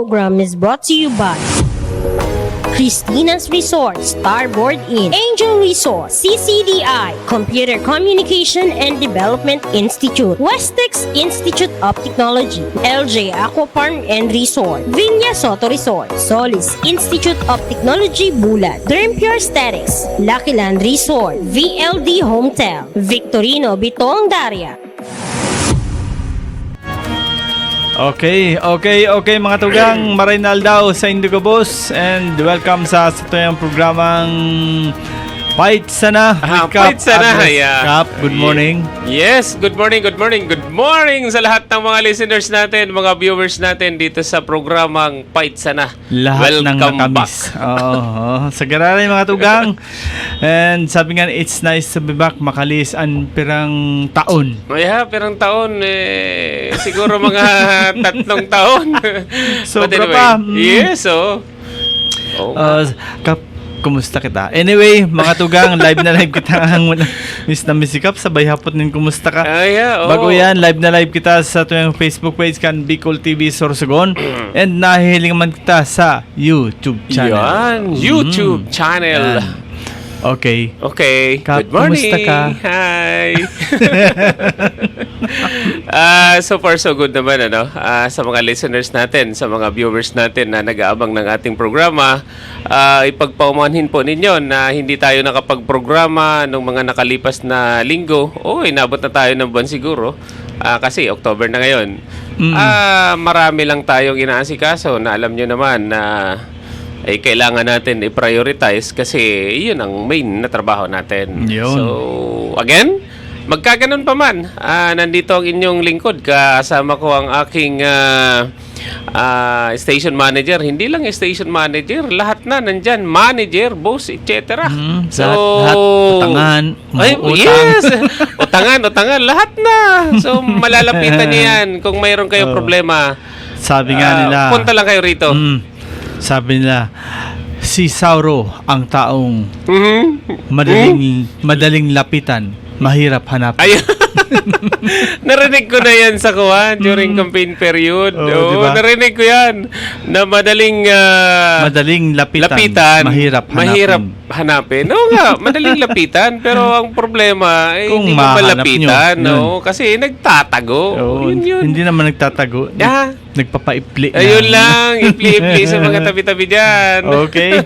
program is brought to you by Christina's Resort, Starboard Inn, Angel Resort, CCDI, Computer Communication and Development Institute, Westex Institute of Technology, LJ Aqua Farm and Resort, Vinya Soto Resort, Solis Institute of Technology Bulan, Dream Pure Aesthetics, Lucky Land Resort, VLD Hotel, Victorino Bitong Daria. Okay mga tugang, Marinal daw sa Indigo Boss and welcome sa tuyang programang Fight Sana with Cap. Fight Sana, yeah. Cap, good morning. Yes, good morning sa lahat ng mga listeners natin, mga viewers natin dito sa programang Fight Sana. Lahat ng nakamis. Sa gararay mga tugang. And sabi nga, it's nice to be back, makalis ang pirang taon. Yeah, pirang taon, siguro mga 3 taon. Sobra pa. Yes, oh. Cap, kumusta kita? Anyway, mga tugang, live kita ang miss na misikap. Sabay hapot nin, kumusta ka? Yeah, Bago yan, live kita sa tuyang Facebook page kan Bicol TV Sorsogon. And nahihiling man kita sa YouTube channel. Yan, YouTube channel. Yan. Okay. Cap, good morning. Kumusta ka? Hi. So far so good naman sa mga listeners natin, sa mga viewers natin na nag-aabang ng ating programa. Ipagpaumanhin po ninyo na hindi tayo nakapag-programa nung mga nakalipas na linggo. Inabot na tayo ng buwan siguro. Kasi October na ngayon. Marami lang tayong inaasikaso na alam nyo naman na kailangan natin i-prioritize kasi yun ang main na trabaho natin. Yun. So, again, magkaganon pa man, nandito ang inyong lingkod, kasama ko ang aking station manager. Hindi lang station manager, lahat na nandyan, manager, boss, etc. Lahat, utangan, yes, utangan, lahat na. So, malalapitan niyo yan kung mayroon kayong problema. Sabi nga nila, punta lang kayo rito. Sabi nila, si Sauro ang taong madaling lapitan, mahirap hanapin. Ayun. Narinig ko na yan sa kuwan during campaign period. Diba? Narinig ko yan na madaling lapitan, mahirap hanapin. Oo nga, madaling lapitan, pero ang problema ay kung hindi mo malapitan, nyo, kasi nagtatago. Yun. Hindi naman nagtatago. Nagpapaipli. Ayun lang, ipli-ipli sa mga tabi-tabi dyan. Okay.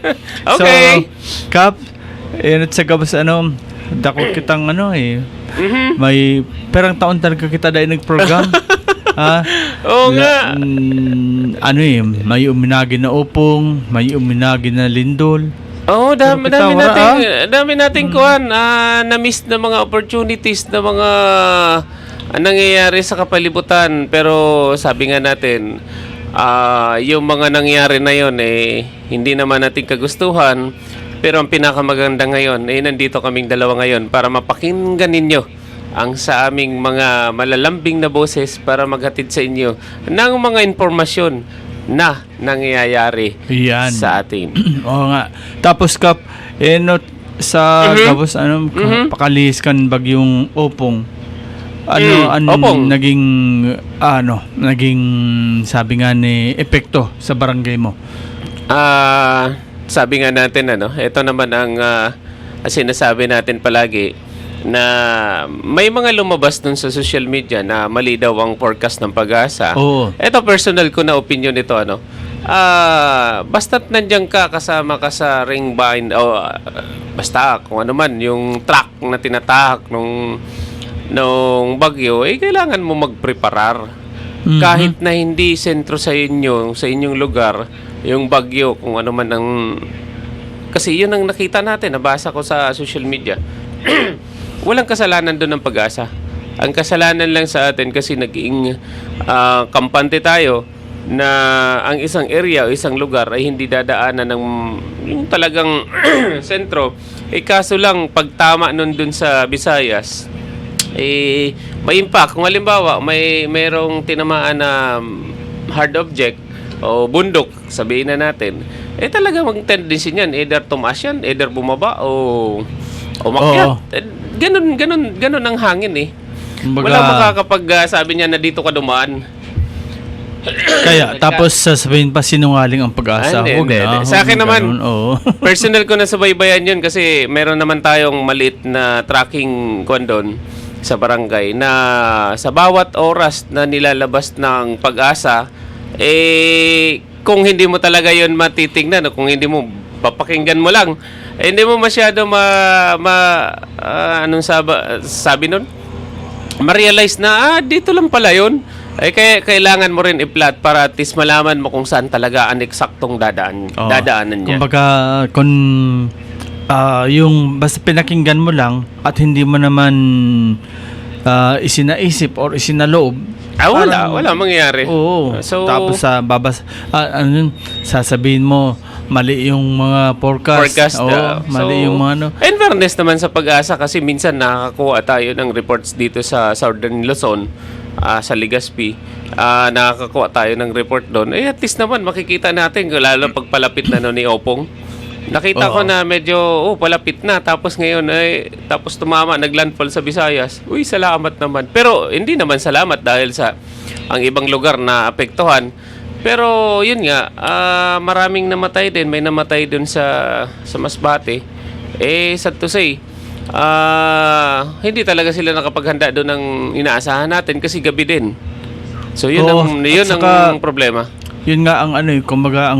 Okay. So, Cap, at sa gabas dako kitang may perang taon talaga kita dahil nag-program. Oo nga. May uminagi na upong, may uminagi na lindol. Dami nating kuhan na-miss na mga opportunities na mga nangyayari sa kapalibutan. Pero sabi nga natin, yung mga nangyayari na yon hindi naman natin kagustuhan. Pero ang pinakamaganda ngayon, nandito kaming dalawa ngayon para mapakinggan ninyo ang sa aming mga malalambing na boses para maghatid sa inyo ng mga impormasyon na nangyayari sa atin. Oo nga. Tapos Kap, tapos pakalis kan bagyong Opong. Opong. Naging sabi nga ni epekto sa barangay mo? Sabi nga natin, ito naman ang sinasabi natin palagi na may mga lumabas dun sa social media na mali daw ang forecast ng Pag-asa. Ito personal ko na opinion nito, basta't nandiyan ka, kasama ka sa ring bind o basta kung ano man yung track na tinatahak nung bagyo, kailangan mo magpreparar. Kahit na hindi sentro sa inyong lugar yung bagyo, kung ano man ang... Kasi yun ang nakita natin, nabasa ko sa social media. Walang kasalanan doon ng Pag-asa. Ang kasalanan lang sa atin kasi naging kampante tayo na ang isang area o isang lugar ay hindi dadaanan ng yung talagang sentro. Kaso lang, pagtama nun dun sa Visayas, may impact. Kung halimbawa, mayroong tinamaan na hard object o bundok, sabihin na natin, talaga mag-tendency niyan, either tumaas yan, either bumaba o umakyat. Ganun ang hangin. Wala makakapag sabi niya na dito ka dumaan. Kaya, tapos sasabihin pa sinungaling ang pag-asa. Hindi, Huwag hindi, na. hindi. Sa huwag akin na naman, ganun, oo. personal ko na subaybayan yun kasi meron naman tayong maliit na tracking doon sa barangay na sa bawat oras na nilalabas ng pag-asa, kung hindi mo talaga yun matitingnan o kung hindi mo papakinggan mo lang, hindi mo masyado anong sabi nun? Ma-realize na, dito lang pala yun. Kaya kailangan mo rin i-plot para at least malaman mo kung saan talaga ang eksaktong Oo. dadaanan niya. Kumbaga, kung yung basta pinakinggan mo lang at hindi mo naman isinaisip or isinaloob, Wala mangyayari. oo. So, Tapos sasabihin mo, mali yung mga forecast. Oo, mali yung mga ano. In fairness naman sa pag-asa kasi minsan nakakakuha tayo ng reports dito sa Southern Luzon, sa Legazpi. Nakakakuha tayo ng report doon. At least naman makikita natin, lalo pagpalapit na ni Opong. Nakita ko na medyo palapit na, tapos ngayon tapos tumama, naglandfall sa Visayas. Uy, salamat naman. Pero hindi naman salamat dahil sa ang ibang lugar na apektuhan. Pero yun nga, maraming namatay din. May namatay dun sa Masbate. Sad to say, hindi talaga sila nakapaghanda doon ng inaasahan natin kasi gabi din. So yun ang problema. Yun nga ang kumbaga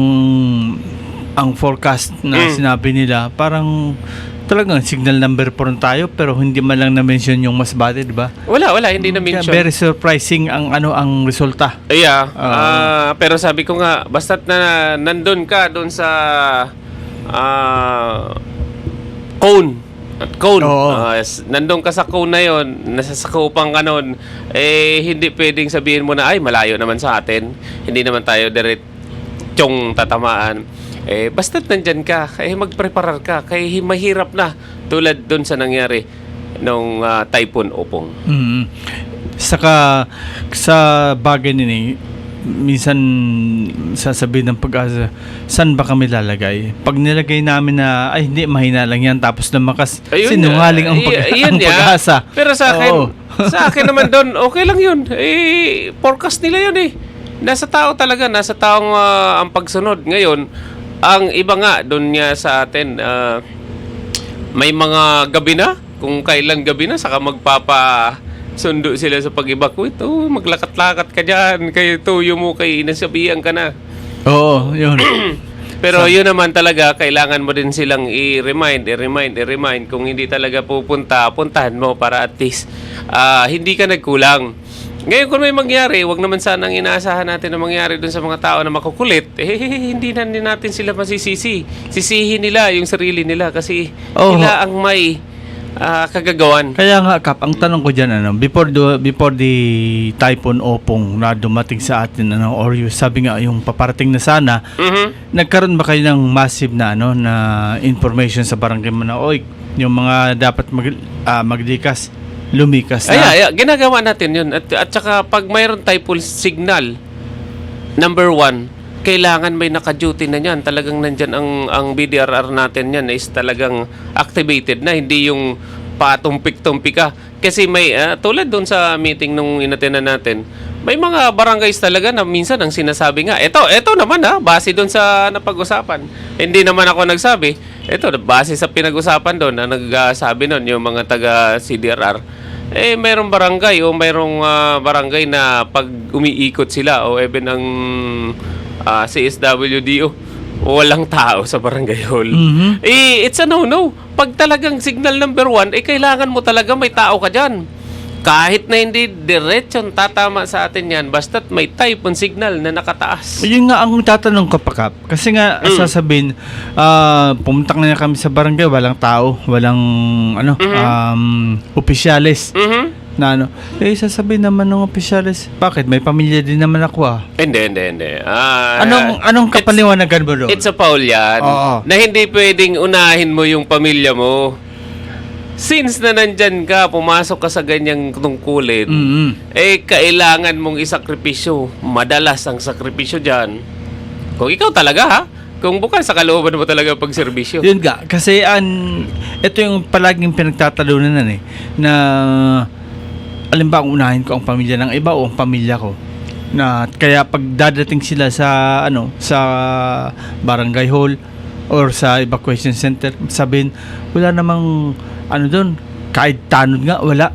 ang forecast na sinabi nila, parang talagang signal number 4 tayo pero hindi man lang na-mention yung Masbate, di ba? Wala, hindi na-mention. Kaya very surprising ang resulta. Yeah. Pero sabi ko nga, basta't na nandun ka doon sa cone. Nandun ka sa cone na yon, nasasakupan ka nun, hindi pwedeng sabihin mo na, malayo naman sa atin. Hindi naman tayo diretsong tatamaan. Basta't nandyan ka, magpreparar ka, mahirap na tulad dun sa nangyari nung Typhoon Opong. Saka sa bagay nini, minsan sasabihin ng pag-asa, saan ba kami lalagay? Pag nilagay namin na, hindi, mahina lang yan, tapos sinungaling ang pag-asa. Pero sa akin naman doon, okay lang yun. Forecast nila yun Nasa tao talaga, nasa taong ang pagsunod. Ngayon, ang iba nga doon nga sa atin, may mga gabi na, kung kailan gabi na, saka magpapasundo sila sa pag-evacuate. Maglakat-lakat ka dyan, kayo tuyo mo, kayo nasabihan ka na. Oo, yun. Pero yun naman talaga, kailangan mo din silang i-remind. Kung hindi talaga puntahan mo para at least hindi ka nagkulang. Ngayon kung may mangyari, wag naman sanang inaasahan natin na mangyari dun sa mga tao na makukulit. Hindi na natin sila masisisi. Sisihin nila yung sarili nila kasi nila ang may kagagawan. Kaya nga, Kap, ang tanong ko dyan, before the Typhoon Opong na dumating sa atin, or sabi nga yung paparating na sana, nagkaroon ba kayo ng massive na na information sa barangay mo na, yung mga dapat maglikas, lumikas na? Ginagawa natin yun. At saka pag mayroon typhoon signal, number 1, kailangan may naka-duty na yan. Talagang nandyan ang BDRR natin yan is talagang activated na. Hindi yung patumpik-tumpik ka. Kasi may, tulad doon sa meeting nung inatenan natin, may mga barangays talaga na minsan ang sinasabi nga, eto naman base doon sa napag-usapan. Hindi naman ako nagsabi. Ito, base sa pinag-usapan doon na nagsabi doon yung mga taga-CDRR. Mayroong barangay o mayroong barangay na pag umiikot sila o even ang CSWDO, walang tao sa barangay hall. It's a no-no. Pag talagang signal number 1, kailangan mo talaga may tao ka dyan. Kahit na hindi diretsong tatama sa atin yan, basta't may typhoon signal na nakataas. Yun nga ang tatanong ko pa, Kap. Kasi nga, sasabihin, pumunta na kami sa barangay, walang tao, walang, opisyalis. Na sasabihin naman ng opisyalis, bakit? May pamilya din naman ako Hindi. Anong kapaliwanagan mo doon? It's a foul yan. Na hindi pwedeng unahin mo yung pamilya mo. Since na nandyan ka, pumasok ka sa ganyang tungkulin, kailangan mong isakripisyo. Madalas ang sakripisyo dyan. Kung ikaw talaga kung bukan sa kalooban mo talaga pagserbisyo. Yun nga, kasi ito yung palaging pinagtatalunan na alimbawa unahin ko ang pamilya ng iba o ang pamilya ko. Na kaya pag dadating sila sa sa barangay hall or sa evacuation center, sabihin wala namang doon, kahit tanod nga wala.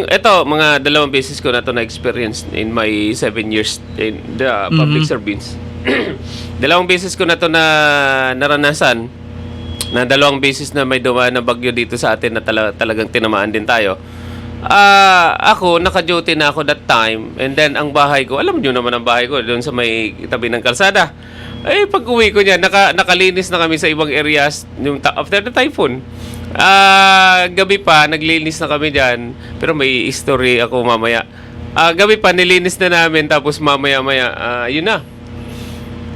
Ito, mga 2 beses ko na to na experience in my 7 years in the public service. 2 beses ko na to na naranasan, na 2 beses na may dumaan na bagyo dito sa atin na talagang tinamaan din tayo. Ako, naka-duty na ako that time, and then ang bahay ko, alam nyo naman ang bahay ko, doon sa may tabi ng kalsada. Pag uwi ko niya, nakalinis na kami sa ibang areas after the typhoon. Gabi pa, naglinis na kami dyan, pero may history ako mamaya. Gabi pa, nilinis na namin, tapos mamaya-maya, yun na.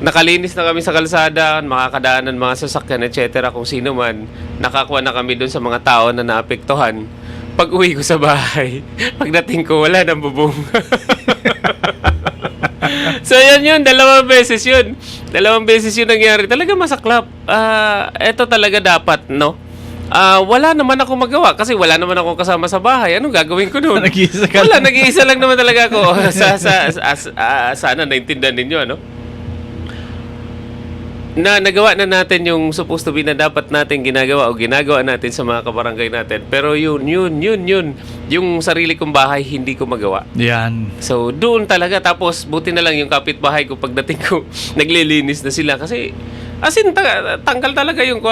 Nakalinis na kami sa kalsada, makakadaanan mga sasakyan, etc. Kung sino man, nakakuha na kami doon sa mga tao na naapektuhan. Pag uwi ko sa bahay, pagdating ko, wala nang bubong. So, yun, 2 beses yun. 2 beses yun nangyari. Talaga masaklap. Eto talaga dapat, no? Wala naman ako magawa kasi wala naman ako kasama sa bahay. Anong gagawin ko noon? Nag-iisa ka Wala, lang. nag-iisa lang naman talaga ako. Sana naintindihan ninyo, ano? Na nagawa na natin yung supposed to be na dapat natin ginagawa o ginagawa natin sa mga kabarangay natin. Pero yun. Yung sarili kong bahay, hindi ko magawa. Yan. So, doon talaga. Tapos, buti na lang yung kapitbahay ko pagdating ko, naglilinis na sila. Kasi, tanggal talaga yung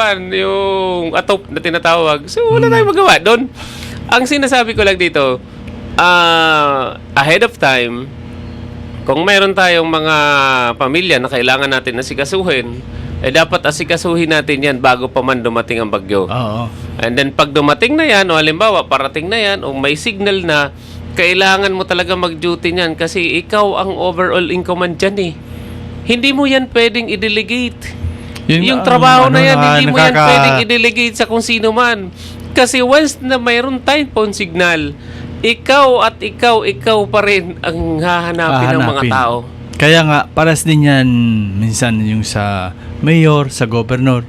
atop na tinatawag. So, wala tayong magawa doon. Ang sinasabi ko lang dito, ahead of time, kung mayroon tayong mga pamilya na kailangan natin asikasuhin, dapat asikasuhin natin yan bago pa man dumating ang bagyo. Oo. And then pag dumating na yan, o halimbawa parating na yan, o may signal na, kailangan mo talaga mag-duty niyan kasi ikaw ang overall in command dyan eh. Hindi mo yan pwedeng i-delegate. Yung trabaho na yan, hindi mo yan pwedeng i-delegate sa kung sino man. Kasi once na mayroon typhoon signal, ikaw pa rin ang hahanapin ng mga tao. Kaya nga, paras din yan minsan yung sa mayor, sa governor.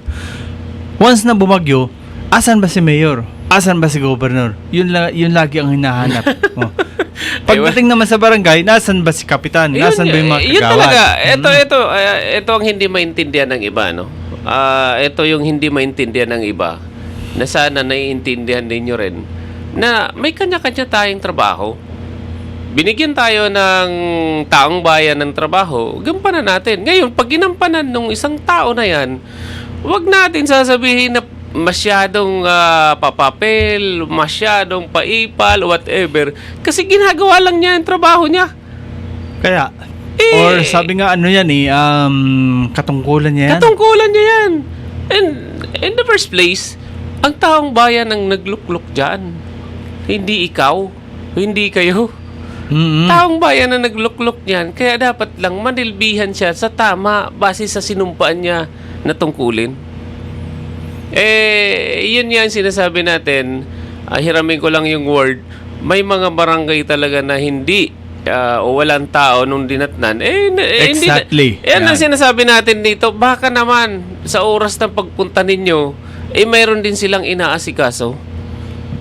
Once na bumagyo, asan ba si mayor? Asan ba si governor? Yun lagi ang hinahanap. Pagdating naman sa barangay, nasan ba si kapitan? Nasan ba yung mga Yun kagawad? talaga. Ito ang hindi maintindihan ng iba, no? Ito yung hindi maintindihan ng iba na sana naiintindihan ninyo rin na may kanya-kanya tayong trabaho. Binigyan tayo ng taong bayan ng trabaho, gampanan natin. Ngayon, pag ginampanan ng isang tao na yan, wag natin sasabihin na masyadong papapel, masyadong paipal, whatever. Kasi ginagawa lang niya ang trabaho niya. Kaya, or sabi nga katungkulan niya yan. Katungkulan niya yan. And in the first place, ang taong bayan ang naglukluk dyan. Hindi ikaw. Hindi kayo. Taong bayan na naglukluk niyan, kaya dapat lang manilbihan siya sa tama base sa sinumpaan niya na tungkulin. Yun yan sinasabi natin, hiramin ko lang yung word, may mga barangay talaga na hindi o walang tao nung dinatnan. Exactly. Yan ang sinasabi natin dito. Baka naman sa oras ng pagpunta ninyo, mayroon din silang inaasikaso.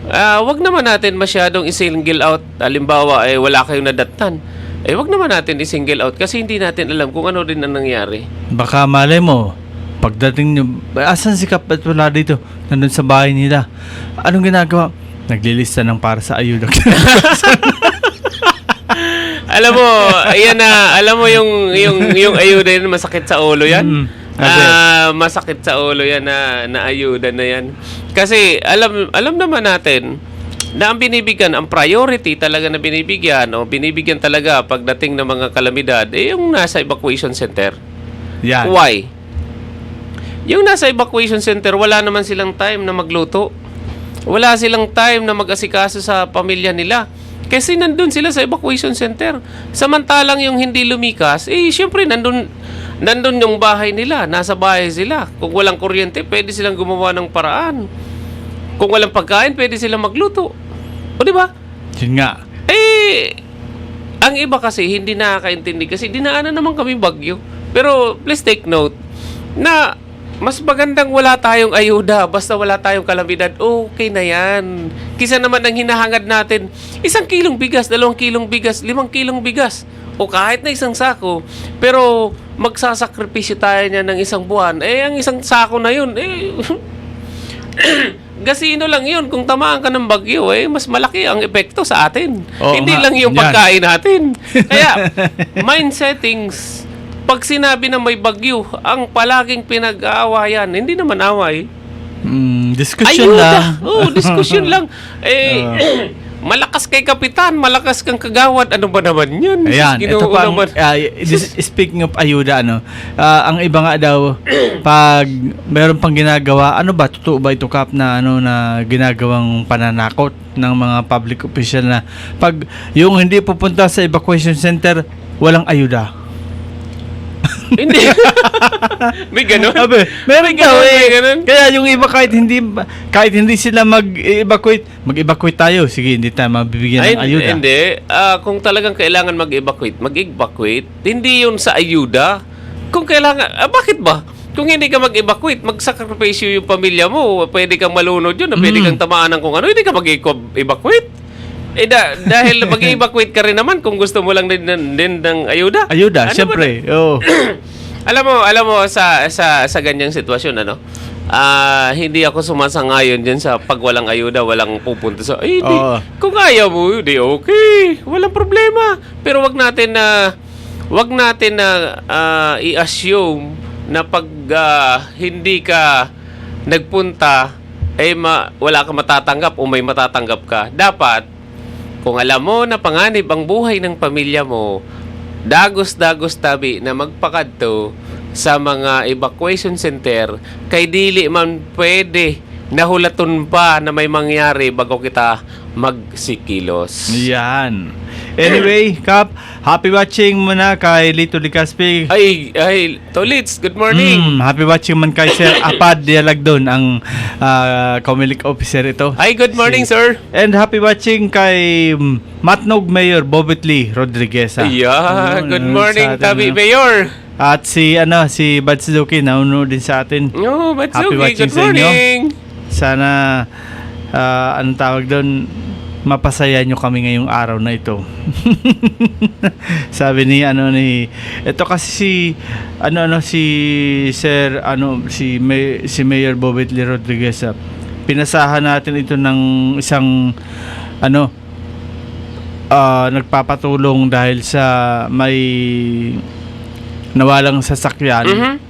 Wag naman natin masyadong i-single out. Halimbawa, wala kayong nadatnan. Wag naman natin i-single out kasi hindi natin alam kung ano din ang nangyari. Baka malay mo, pagdating nyo, asan si Kapat wala dito? Nandun sa bahay nila. Anong ginagawa? Naglilista ng para sa ayuda. Alam mo, alam mo yung ayuda yan, masakit sa ulo yan. Masakit sa ulo yan na ayuda na yan. Kasi alam naman natin na ang binibigyan, ang priority talaga na binibigyan o binibigyan talaga pagdating ng mga kalamidad yung nasa evacuation center. Yan. Why? Yung nasa evacuation center, wala naman silang time na magluto. Wala silang time na mag-asikaso sa pamilya nila. Kasi nandun sila sa evacuation center. Samantalang yung hindi lumikas, syempre nandun yung bahay nila, nasa bahay sila. Kung walang kuryente, pwede silang gumawa ng paraan. Kung walang pagkain, pwede silang magluto. O di ba? Yun nga. Ang iba kasi hindi nakakaintindi kasi dinaanan naman kami bagyo. Pero please take note na mas magandang wala tayong ayuda, basta wala tayong kalamidad, okay na yan. Kisa naman ang hinahangad natin, 1 kilong bigas, 2 kilong bigas, 5 kilong bigas, o kahit na 1 sako, pero magsasakripisyo tayo niya ng 1 buwan, ang 1 sako na yun, gasino lang yun. Kung tamaan ka ng bagyo, mas malaki ang epekto sa atin. Oo Hindi nga, lang yung yan. pagkain natin. Kaya, mind settings, pag sinabi na may bagyo, ang palaging pinag-aawayan, hindi naman away. Discussion lang. Diskusyon lang. Malakas kay kapitan, malakas kang kagawad. Ano ba naman yan? Ayan, ito pa naman. speaking of ayuda, ang iba nga daw, pag meron pang ginagawa, ano ba, totoo ba ito, Kap, na na ginagawang pananakot ng mga public official na pag yung hindi pupunta sa evacuation center, walang ayuda? Hindi. May ganun. Meron daw may ganun. Kaya yung iba kahit hindi sila mag-evacuate tayo. Sige, hindi tayo mabibigyan ng ayuda. Hindi. Kung talagang kailangan mag-evacuate. Hindi yun sa ayuda. Kung kailangan, bakit ba? Kung hindi ka mag-evacuate, magsakripisyo yung pamilya mo, pwede kang malunod yun, pwede kang tamaan ng kung ano, hindi ka mag-evacuate. Dahil mag-evacuate ka rin naman kung gusto mo lang din ng ayuda. Ayuda, Ano syempre. Oh. Alam mo sa ganyang sitwasyon hindi ako sumasang-ayon diyan sa pag walang ayuda, walang pupunta sa kung ayaw mo, di okay. Walang problema. Pero wag natin na i-assume na pag hindi ka nagpunta wala ka matatanggap o may matatanggap ka. Dapat kung alam mo na panganib ang buhay ng pamilya mo, dagos-dagos tabi na magpakadto sa mga evacuation center kay dili man pwede nahulaton pa na may mangyari bago kita magsikilos. Yan. Anyway, Kap, happy watching muna kay Lito Licaspi. Ay, Tolits, good morning. Happy watching man kay Sir Apad Dialagdon, ang Comelec officer ito. Ay, good morning, sir. And happy watching kay Matnog Mayor Bobet Lee Rodriguez. Good morning, Tabi Mayor. At si Bad Suzuki nauno din sa atin. Happy watching good sa inyo. morning. Sana anong tawag doon, mapasaya nyo kami ngayong araw na ito. Sabi ni ito kasi si Sir si Mayor Bobet Lee Rodriguez, pinasahan natin ito ng isang nagpapatulong dahil sa may nawalang sasakyan.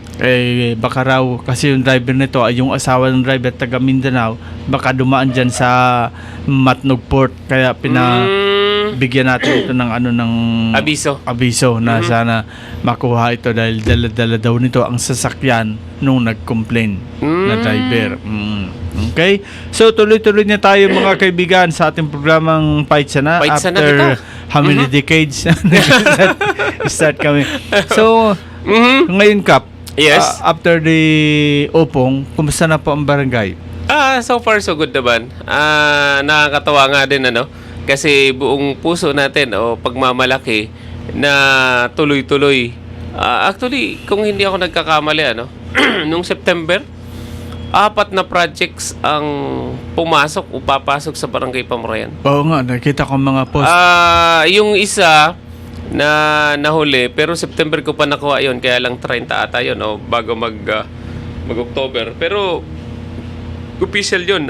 Baka raw kasi yung driver nito ay yung asawa ng driver taga Mindanao, baka dumaan dyan sa Matnog Port, kaya bigyan natin ito ng abiso na sana makuha ito dahil dala-dala daw nito ang sasakyan nung nag-complain na driver. Okay? So tuloy-tuloy na tayo mga kaibigan sa ating programang Fight Sana after how many decades start kami. So ngayon, Kap, yes. After the Opong, kumusta na po ang barangay? So far so good naman. Nakakatawa nga din kasi buong puso natin pagmamalaki na tuloy-tuloy. Actually, kung hindi ako nagkakamali nung September, 4 na projects ang pumasok o papasok sa Barangay Pamarayan. Oo nga, nakita ko mga post. Yung isa na nahuli, pero September ko pa nakuha yon, kaya lang 30 ata yun bago mag-October. Pero official yun.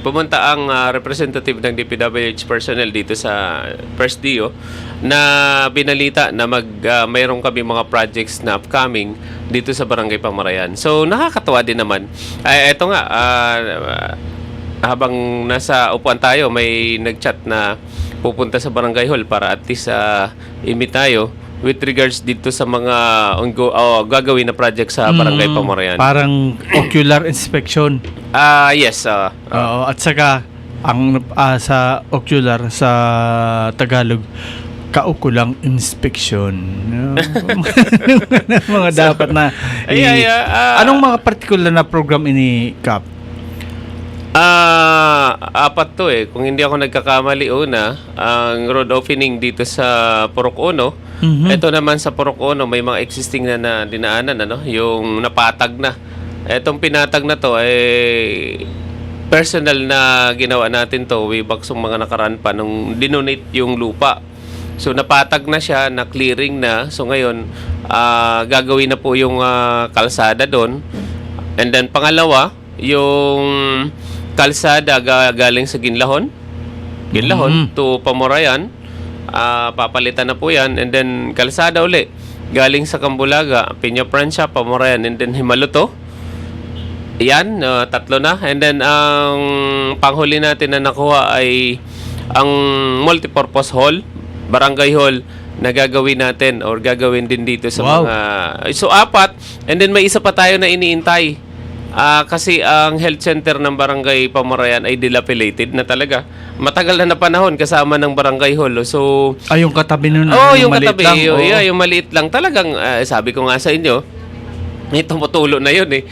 Pumunta ang representative ng DPWH personnel dito sa First DO na binalita na mayroon kami mga projects na upcoming dito sa Barangay Pamarayan. So nakakatawa din naman. Eto nga, habang nasa upuan tayo, may nag-chat na pupunta sa Barangay Hall para at least imit tayo with regards dito sa mga gagawin na project sa Barangay Pamarayan. Parang ocular inspection. Yes. Oo, at saka ang sa ocular sa Tagalog, kaukulang inspection. Mga dapat na anong mga particular na program ini, Kap? Apat to eh. Kung hindi ako nagkakamali una, ang road opening dito sa Purok Uno. Ito naman sa Purok Uno, may mga existing na dinaanan, ano? Yung napatag na. Etong pinatag na to ay personal na ginawa natin to way back sa mga nakaraan pa nung dinonate yung lupa. So napatag na siya, na clearing na. So ngayon, gagawin na po yung kalsada doon. And then pangalawa, yung kalsada galing sa Ginlahon to Pamurayan, papalitan na po yan. And then kalsada uli galing sa Cambulaga, Peña Francia, Pamurayan, and then Himaluto. Yan, tatlo na. And then ang panghuli natin na nakuha ay ang multipurpose hall, barangay hall, na gagawin natin or gagawin din dito sa mga... So, 4. And then may isa pa tayo na iniintay. Kasi ang health center ng barangay Pamarayan ay dilapidated na talaga. Matagal na panahon kasama ng barangay hall. So, yung katabi nun. yung maliit katabi. lang, Yung maliit lang. Talagang, sabi ko nga sa inyo, may tumutulo na yun eh.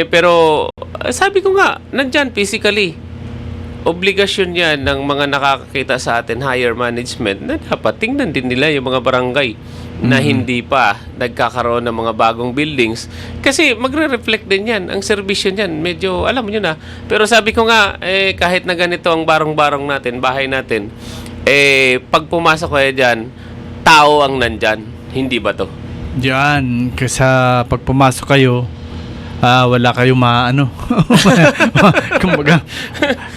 Pero, sabi ko nga, nandyan physically. Obligasyon yan ng mga nakakakita sa atin, higher management, na dapat tingnan din nila yung mga barangay na hindi pa nagkakaroon ng mga bagong buildings. Kasi magre-reflect din yan. Ang serbisyo niyan, medyo, alam mo yun na. Pero sabi ko nga, kahit na ganito ang barong-barong natin, bahay natin, pag pumasok kayo dyan, tao ang nandyan. Hindi ba to? Diyan, kasi pag pumasok kayo, wala kayong maano. Kumbaga,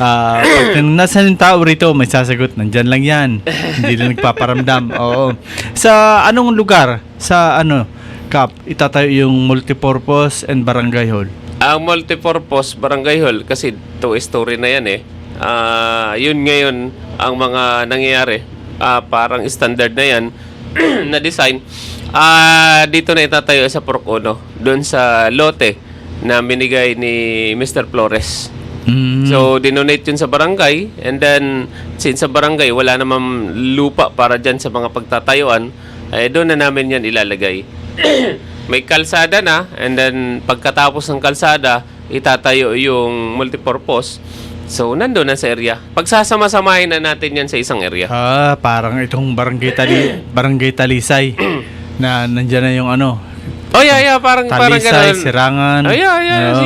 pag nasa yung tao rito, may sasagot, nandyan lang yan. Hindi lang nagpaparamdam. Oo. Sa anong lugar, sa Kap, itatayo yung multipurpose and barangay hall? Ang multipurpose barangay hall, kasi two-story na yan eh. Yun ngayon ang mga nangyayari. Parang standard na yan na design. Dito na itatayo sa Purok Uno, doon sa lote na binigay ni Mr. Flores. So, dinonate yun sa barangay, and then, since sa barangay, wala namang lupa para dyan sa mga pagtatayuan, doon na namin yan ilalagay. May kalsada na, and then, pagkatapos ng kalsada, itatayo yung multipurpose. So, nandun na sa area. Pagsasama-samahin na natin yan sa isang area. Parang itong barangay Talisay na nandyan na yung parang Talisay, ganun. Sirangan.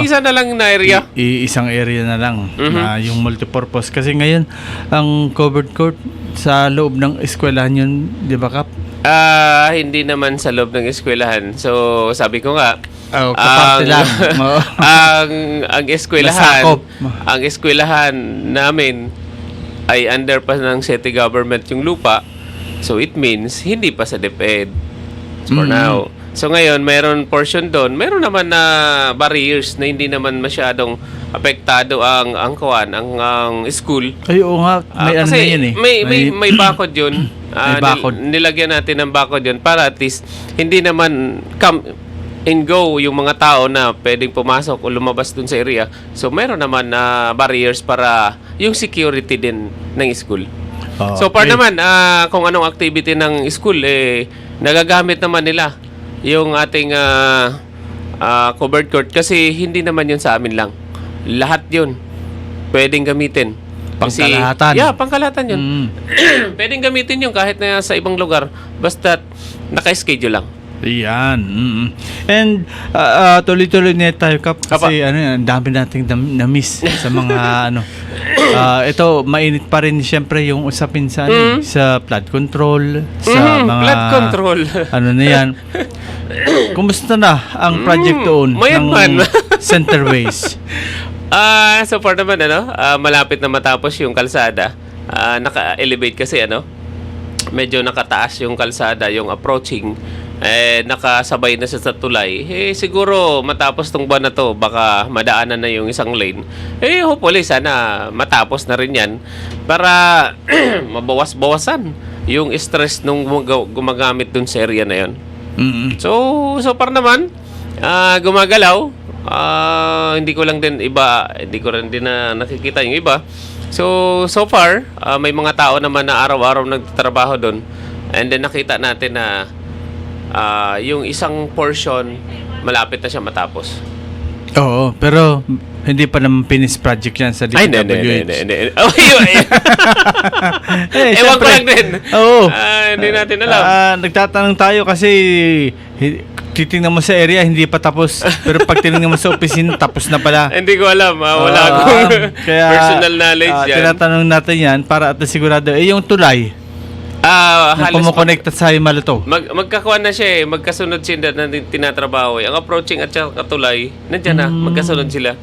Isa na lang na area. Isang area na lang na yung multipurpose. Kasi ngayon, ang covered court sa loob ng eskwelahan yun, di ba, Kap? Hindi naman sa loob ng eskwelahan. So, sabi ko nga, kaparte lang. ang eskwelahan namin ay under pa ng city government yung lupa. So, it means, hindi pa sa DepEd for now. So ngayon, mayroon portion doon. Mayroon naman na barriers na hindi naman masyadong apektado ang school. Ay, oo nga. May kasi yan eh. May bakod yun. May bakod. Nilagyan natin ng bakod yun para at least hindi naman come and go yung mga tao na pwedeng pumasok o lumabas dun sa area. So mayroon naman na barriers para yung security din ng school. So par naman, kung anong activity ng school, nagagamit naman nila yung ating covered court kasi hindi naman yun sa amin lang. Lahat yun pwedeng gamitin. Pangkalahatan. Pangkalahatan yun. Pwedeng gamitin yun kahit na sa ibang lugar basta naka-schedule lang. Yan. And tuloy-tuloy na tayo, Kap, kasi ang dami nating na-miss sa mga ito, mainit pa rin siyempre yung usapin sa sa flood control, sa mga flood control. Na yan. Kumusta na ang project doon ng Centerways? So far naman malapit na matapos yung kalsada. Naka-elevate kasi medyo nakataas yung kalsada, yung approaching. Nakasabay na sa tulay. Siguro matapos tong buwan na to, baka madaanan na yung isang lane. Hopefully sana matapos na rin yan para mabawas-bawasan yung stress nung gumagamit dun sa area na yun. So far naman, gumagalaw. Hindi ko rin din na nakikita yung iba. So far, may mga tao naman na araw-araw nagtatrabaho doon. And then nakita natin na yung isang portion malapit na siya matapos. Oo, pero hindi pa naman finished project yan sa Ay, hindi. DPWH. Oh, yun. Ewan ko lang din. Oo. Hindi natin alam. Nagtatanong tayo kasi titingnan mo sa area, hindi pa tapos. Pero pag tinignan mo sa opisina, tapos na pala. Hindi ko alam. Wala akong personal knowledge yan. Tinatanong natin yan para at sigurado. Yung tulay, na Halos kumukonekta sa Himaluto. magkakuha na siya magkasunod sila na tinatrabaho. Ang approaching at saka tulay, nandiyan na, magkasunod sila.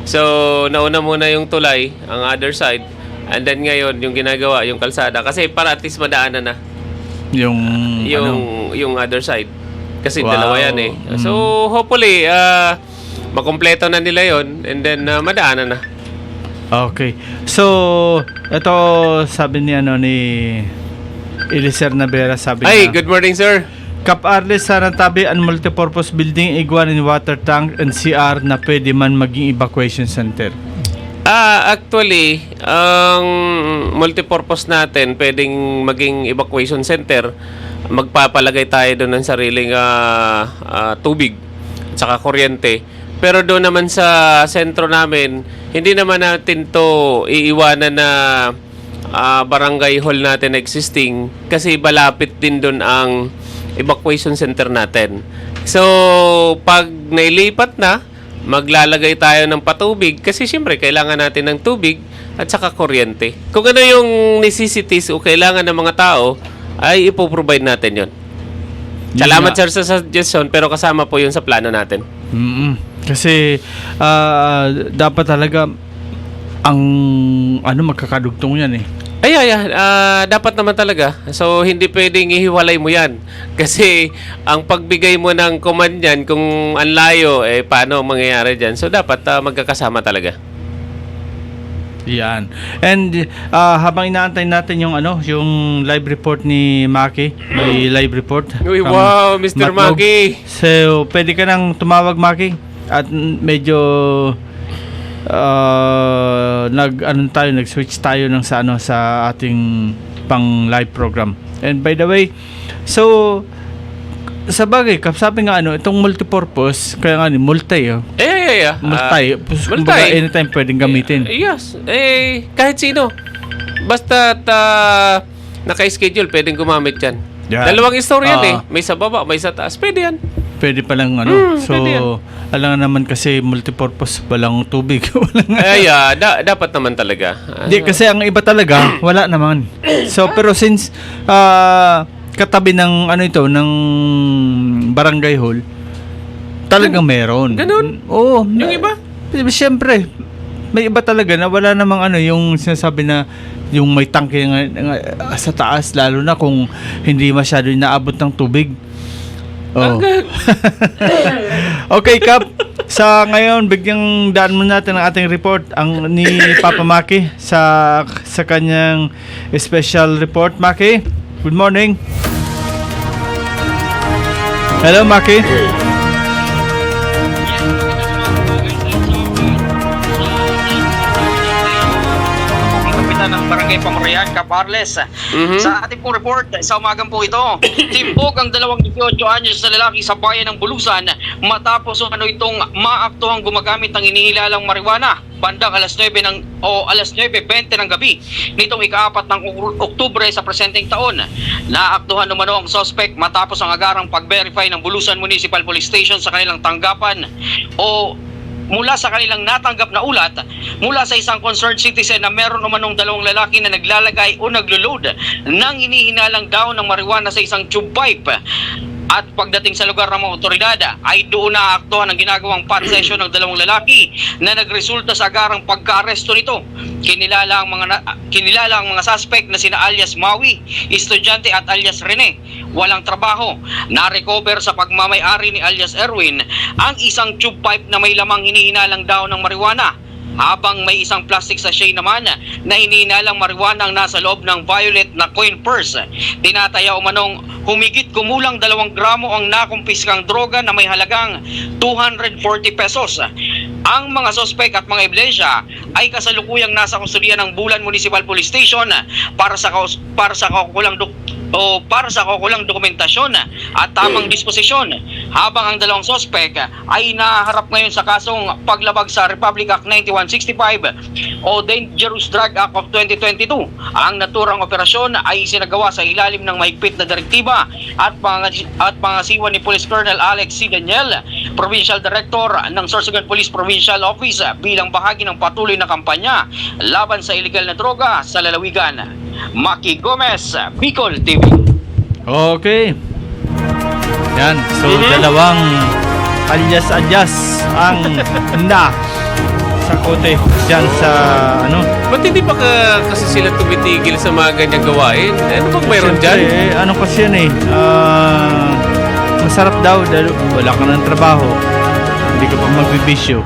So, nauna muna yung tulay, ang other side, and then ngayon, yung ginagawa, yung kalsada. Kasi para at least madaanan na yung other side. Kasi Wow. dalawa yan eh. So, hopefully, makompleto na nila yon and then madaanan na. Okay. So, ito sabi ni Eliser Navera, sabi Ay, niya, good morning, sir. Cap Arles, Sarantabi, and multipurpose building, iguan in water tank and CR na pwede man maging evacuation center. Actually, ang multipurpose natin pwedeng maging evacuation center. Magpapalagay tayo doon ng sariling tubig at saka kuryente. Pero doon naman sa sentro namin, hindi naman natin to iiwanan na barangay hall natin existing kasi malapit din doon ang evacuation center natin. So, pag nailipat na, maglalagay tayo ng patubig kasi siyempre kailangan natin ng tubig at saka kuryente. Kung ano yung necessities o kailangan ng mga tao, ay ipoprovide natin yon. Salamat sir sa suggestion pero kasama po yun sa plano natin. Kasi dapat talaga ang magkakadugtong yan eh. Dapat naman talaga. So, hindi pwedeng ihiwalay mo yan. Kasi, ang pagbigay mo ng command yan, kung ang layo, paano mangyayari dyan? So, dapat magkakasama talaga. Yan. And habang inaantay natin yung live report ni Maki, may live report. Uy, from wow, Mr. Matlog. Maki. So, pwede ka nang tumawag, Maki. At medyo nag-switch tayo ng sa ating pang live program. And by the way, so sa bagay, sabi nga itong multipurpose, kaya nga multi. Kumbaga anytime pwedeng gamitin. Yes. Kahit sino. Basta naka-schedule, pwedeng gumamit yan. Yan. Dalawang istorya may sa baba, may sa taas. Pwede yan. Pwede palang so pwede yan. alam naman kasi multipurpose, walang tubig. Dapat naman talaga. Di, kasi ang iba talaga, wala naman. So, pero since katabi ng ng barangay hall, talagang meron. Ganun? Oo. Yung iba? Siyempre, may iba talaga na wala namang yung sinasabi na yung may tangke sa taas, lalo na kung hindi masyado inaabot ng tubig. Oh. Okay, Kap. Sa ngayon, bigyang daan muna natin ang ating report ni Papa Maki sa kanyang special report. Maki, good morning. Hello, Maki. Ng Barangay Pamarian, Cap Arles. Sa ating pong report sa umagang po ito, timbog ang 28 anyos na lalaki sa bayan ng Bulusan matapos itong maaktuhang gumagamit ng inihilalang marijuana bandang alas 9:20 ng gabi nitong ika-4 ng Oktubre sa presenteng taon. Naaktuhan umano ang suspect matapos ang agarang pag-verify ng Bulusan Municipal Police Station sa kanilang tanggapan mula sa kanilang natanggap na ulat mula sa isang concerned citizen na meron umanong dalawang lalaki na naglalagay o naglo-load ng hinihinalang daw ng marijuana sa isang tube pipe. At pagdating sa lugar ng mga otoridad ay doon na aaktuhan ang ginagawang pot session ng dalawang lalaki na nagresulta sa agarang pagka-aresto nito. Kinilala ang mga suspect na sina alias Maui, estudyante at alias Rene. Walang trabaho. Na-recover sa pagmamay-ari ni alias Erwin ang isang tube pipe na may lamang hinihinalang daw ng marijuana. Habang may isang plastic sachet naman na hinihinalang marijuana ang nasa loob ng violet na coin purse. Tinataya umanong humigit kumulang 2 gramo ang nakumpiskang droga na may halagang 240 pesos. Ang mga sospek at mga ebidensya ay kasalukuyang nasa kustudiyan ng Bulan Municipal Police Station para sa kaukulang o para sa kukulang dokumentasyon at tamang disposisyon, habang ang dalawang sospek ay naharap ngayon sa kasong paglabag sa Republic Act 9165 o Dangerous Drug Act of 2022. Ang naturang operasyon ay sinagawa sa ilalim ng mahigpit na direktiba at pangasiwa ni Police Colonel Alex C. Daniel, Provincial Director ng Sorsogon Police Provincial Office, bilang bahagi ng patuloy na kampanya laban sa illegal na droga sa lalawigan. Maki Gomez, Bicol TV. Okay. Yan. So, dalawang alyas-alyas ang na sa kote dyan sa ano. Ba't hindi pa kasi sila tumitigil sa mga ganyang gawain? Ano bang mayroon dyan? Siyempre, ano kasi yan masarap daw dahil wala ka ng trabaho. Hindi ka pa magbibisyo.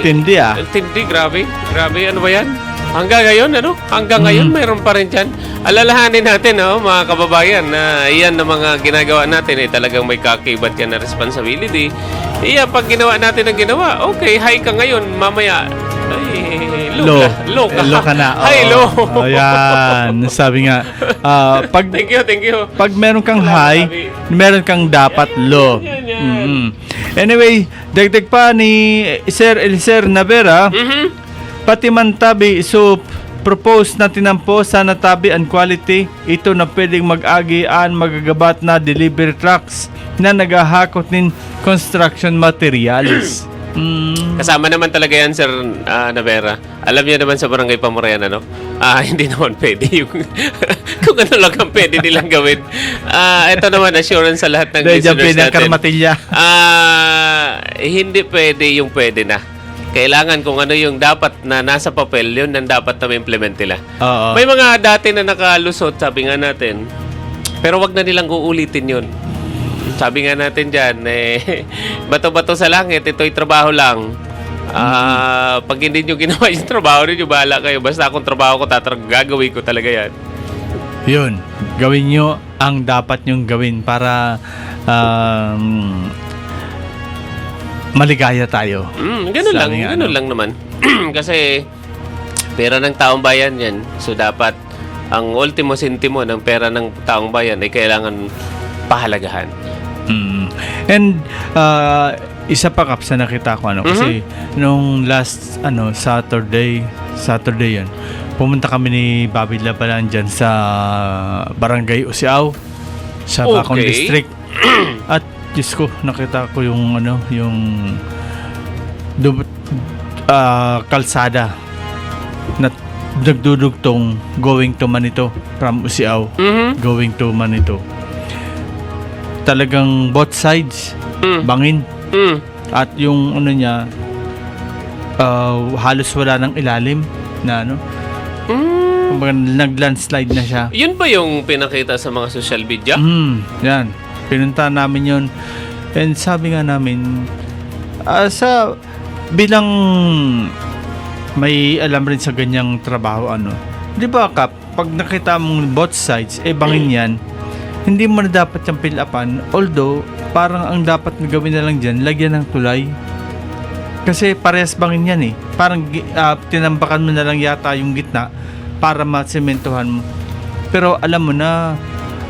Tindi Tindi, grabe. Grabe, ano ba yan? Hanggang ngayon, Hanggang ngayon, mayroon pa rin dyan. Alalahanin natin, mga kababayan, na iyan na mga ginagawa natin, talagang may kakibat yan na responsibility. Pag ginawa natin ang ginawa, okay, high ka ngayon, mamaya, low ka na. Low. Ayan, sabi nga, pag Thank you. pag meron kang high, meron kang dapat low. Yan. Anyway, dagdag pa ni Sir Elicer Navera, pati man tabi, so propose na tinampo sana tabi and quality, ito na pwedeng mag-agian magagabat na delivery trucks na naghahakot ng construction materials. Kasama naman talaga yan, Sir Navera. Alam niyo naman sa Barangay Pamurayan, hindi naman pwede yung kung ano lang ang pwede nilang gawin. Ito naman, assurance sa lahat ng listeners natin. Hindi pwede yung pwede na. Kailangan kung ano yung dapat na nasa papel, yun ang dapat na ma-implement nila. Oo. May mga dati na nakalusot, sabi nga natin, pero wag na nilang uulitin yun. Sabi nga natin dyan, bato-bato sa langit, ito'y trabaho lang. Pag hindi nyo ginawa yung trabaho nyo, bahala kayo. Basta akong trabaho ko, gagawin ko talaga yan. Yun, gawin nyo ang dapat nyong gawin para maligaya tayo. Ganun lang naman. Kasi pera ng taong bayan yan. So dapat ang ultimo sentimo ng pera ng taong bayan ay kailangan pahalagahan. And isa pa Kap sa nakita ko kasi nung last Saturday yan. Pumunta kami ni Bobby Labalan dyan sa Barangay Usiao sa Bacong District. At Diyos ko, nakita ko yung kalsada na nagdudugtong going to Manito from Usiao going to Manito. Talagang both sides bangin. At yung niya halos wala ng ilalim na nag-landslide na siya. Yun ba yung pinakita sa mga social media? Yan. Pinunta namin yun. And sabi nga namin, bilang may alam rin sa ganyang trabaho, di ba Kap, pag nakita mong both sides, bangin yan, hindi mo na dapat yung fill upan. Although, parang ang dapat na gawin na lang dyan, lagyan ng tulay. Kasi parehas bangin yan Parang tinambakan mo na lang yata yung gitna para masementohan mo. Pero alam mo na,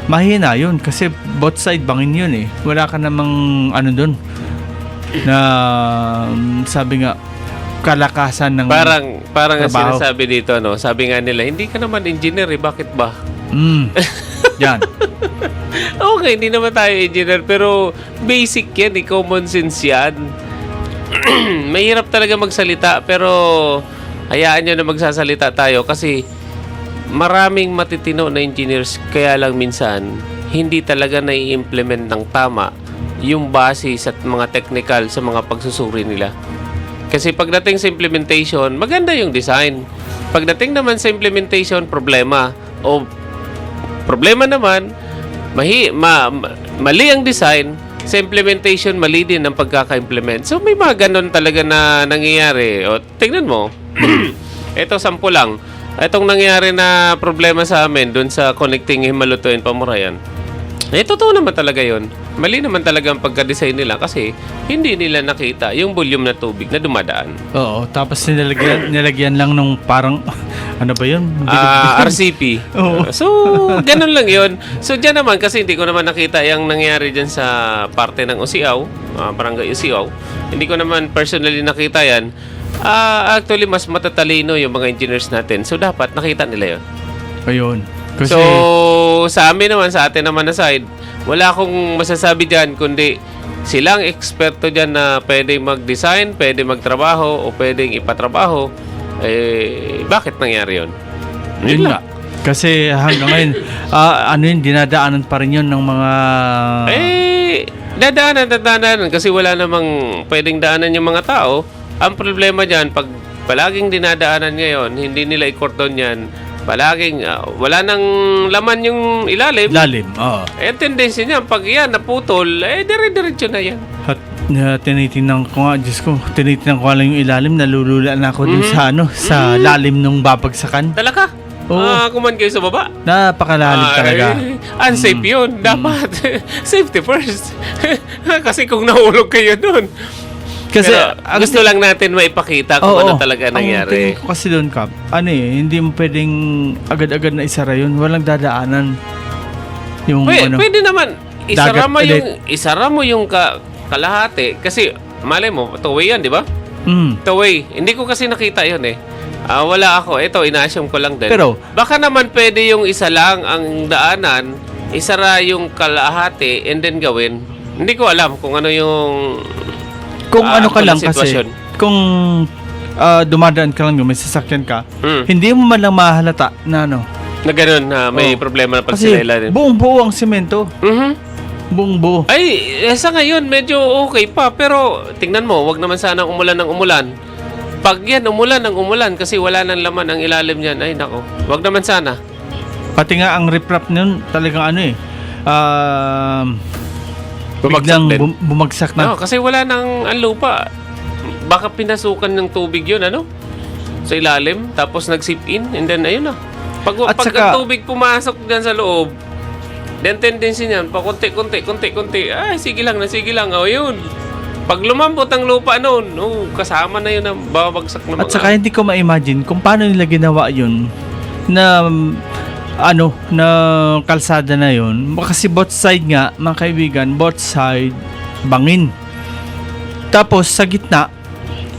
mahina yun kasi both side bangin yun wala ka namang doon na sabi nga kalakasan ng parang ang sinasabi dito sabi nga nila hindi ka naman engineer bakit ba? Yan. Okay, hindi naman tayo engineer pero basic yan common sense yan. Mahirap talaga magsalita pero hayaan nyo na magsasalita tayo kasi maraming matitino na engineers kaya lang minsan hindi talaga nai-implement ng tama yung base sa mga technical sa mga pagsusuri nila. Kasi pagdating sa implementation, maganda yung design. Pagdating naman sa implementation, problema. O problema naman, mali ang design, sa implementation, mali din ang pagkaka-implement. So may mga ganon talaga na nangyayari. O tingnan mo, ito sample lang. Itong nangyari na problema sa amin doon sa connecting Himaluto and Pamurayan. Totoo naman talaga yun. Mali naman talaga ang pagka-design nila kasi hindi nila nakita yung volume na tubig na dumadaan. Oo, tapos nilagyan lang nung parang ano ba yun? RCP. Oo. So, ganun lang yun. So, dyan naman, kasi hindi ko naman nakita yung nangyari dyan sa parte ng Usiaw, Barangay Usiaw. Hindi ko naman personally nakita yan. Actually, mas matatalino yung mga engineers natin. So, dapat nakita nila yun. Ayun. Kasi, So, sa amin naman, sa atin naman na side, wala akong masasabi dyan, kundi silang eksperto dyan na pwedeng mag-design, pwedeng magtrabaho, o pwedeng ipatrabaho. Bakit nangyari yun? yun nga. Kasi hanggang ngayon, ano yun, dinadaanan pa rin yun ng mga... Dadaanan. Kasi wala namang pwedeng daanan yung mga tao. Ang problema dyan, pag palaging dinadaanan ngayon, hindi nila i-cordon yan, palaging wala nang laman yung ilalim. Lalim, oo. Tendency niya, pag yan naputol, dire-diretso na yan. At tinitingnan ko nga, Diyos ko, tinitingnan ko lang yung ilalim, nalulula na ako dun sa sa lalim nung babagsakan. Talaga? Oo. Kuman kayo sa baba? Napakalalim talaga. Unsafe yun. Dapat. Safety first. Kasi kung nahulog kayo dun. Kasi Pero, gusto lang natin maipakita kung ano talaga Ang nangyari. tingin ko kasi doon, Kap, hindi mo pwedeng agad-agad na isara yun. Walang dadaanan. Yung Pwede naman. Dagat Isara mo yung kalahati. Kasi, malay mo, two-way yan, di ba? Two-way. Hindi ko kasi nakita yun eh. Wala ako. Ito, ina-assume ko lang din. Pero, baka naman pwede yung isa lang ang daanan, isara yung kalahati, and then gawin. Hindi ko alam kung ano yung... kung ano ka lang sitwasyon. kasi, kung dumadaan ka lang, may sasakyan ka, Mm. hindi mo man lang mahalata na Na ganun, may problema na pag kasi sila ilalim. buong-buo ang semento. Buong-buo. Ay, sa ngayon, medyo okay pa. Pero, tingnan mo, wag naman sana umulan ng umulan. Pag yan, umulan ng umulan kasi wala nang laman ang ilalim niyan, ay nako, wag naman sana. Pati nga ang riprap nun, talagang Bumagsak din. Bumagsak na. No, kasi wala nang ang lupa. Baka pinasukan ng tubig yun, sa ilalim, tapos nag-sip in, and then ayun na. Pag ang tubig pumasok dyan sa loob, then tendency niyan, pa konti, ay, sige lang, yun. Pag lumambot ang lupa noon, kasama na yun ang babagsak na At saka hindi ko ma-imagine kung paano nila ginawa yun na na kalsada na yun. Kasi both side nga, mga kaibigan, both side bangin. Tapos sa gitna,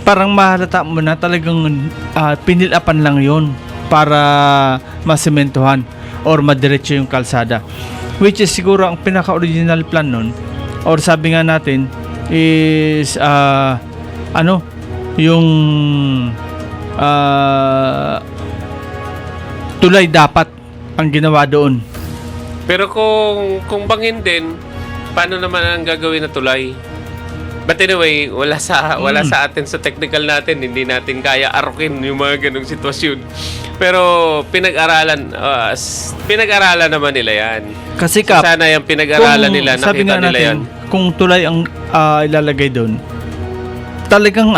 parang mahalata mo na talagang pinilapan lang yun para masementohan or madiretso yung kalsada. Which is siguro ang pinaka-original plan nun, or sabi nga natin, is yung tulay dapat ang ginawa doon. Pero kung bangin din, paano naman ang gagawin na tulay? But anyway, wala sa atin sa technical natin, hindi natin kaya arukin yung mga ganung sitwasyon. Pero pinag-aralan naman nila yan. Kasi So, sana yung pinag-aralan nila, sabi nakita nga nila yan. natin, kung tulay ang ilalagay doon, talagang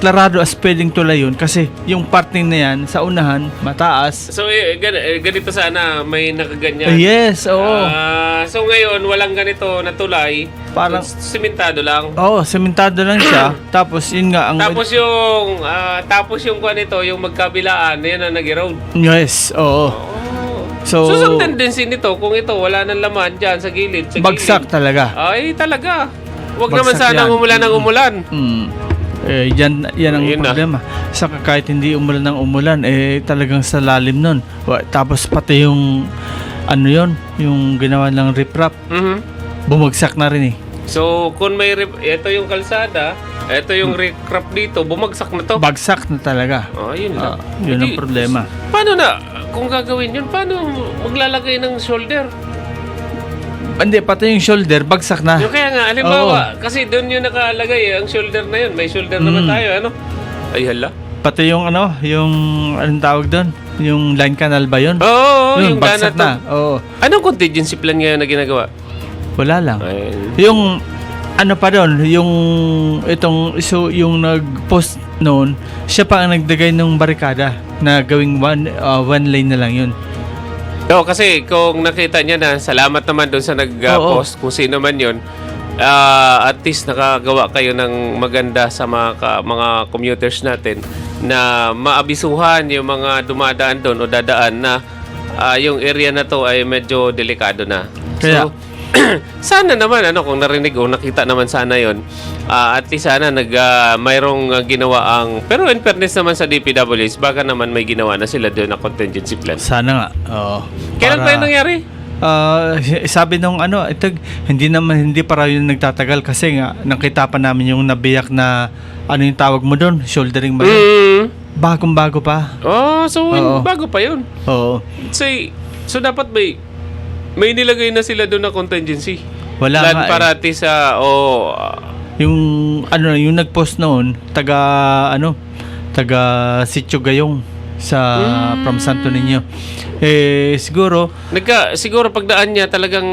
klarado as pwedeng tulay yun kasi yung parting na yan sa unahan mataas. So ganito sana, may nakaganyan. Yes, oo. So ngayon walang ganito na tulay, Parang simentado lang. sementado lang siya. Tapos yun nga ang Tapos yung kuan nito, yung magkabilaan, yan ang nag-erode. yes, oo. So ang tendency nito, kung ito wala nang laman diyan sa gilid, bagsak talaga. Ay talaga. Wag Bagsak naman sana yan. umulan ng umulan. Yan ang Ayun na. problema. Saka kahit hindi umulan ng umulan, talagang sa lalim nun. Tapos pati yung yung ginawa ng riprap, bumagsak na rin eh. So kung ito yung kalsada, ito yung riprap dito, bumagsak na to. Bagsak na talaga. Yun lang. Yun ang problema. Paano na? Kung gagawin yun, paano maglalagay ng shoulder? Hindi, pati yung shoulder, bagsak na. Yung kaya nga, halimbawa, kasi doon yung nakalagay, ang shoulder na yun. May shoulder naman tayo, Ay, hala. Pati yung yung anong tawag doon? Yung line canal ba yun? Oo, yung bagsak gana na. Oo. Anong contingency plan ngayon na ginagawa? Wala lang. Ay, Yung pa doon, yung nag-post noon, siya pa ang nagdagay ng barikada na gawing one lane na lang yun. kasi kung nakita niya na, salamat naman doon sa nag-post, kung sino man yun, at least nakagawa kayo ng maganda sa mga commuters natin. na maabisuhan yung mga dumadaan doon o dadaan na yung area na to ay medyo delikado na. Kaya- So, sana naman kung narinig o nakita naman sana yon, at least sana mayroong ginawa ang, pero in fairness naman sa DPWs, baka naman may ginawa na sila doon na contingency plan. Sana nga. Oo. Kailan pa Para- yun nangyari? Sabi nung ito, hindi pa raw yun nagtatagal kasi nga nakita pa namin yung nabiyak na yung tawag mo doon, shouldering ba yun? Bagong-bago pa. So Oo. bago pa yun. Oo. So dapat may nilagay na sila doon na contingency. Wala Plan nga eh. para at least Yung nag-post noon, taga Sitio Gayong sa from Santo Niño. siguro pagdaan niya talagang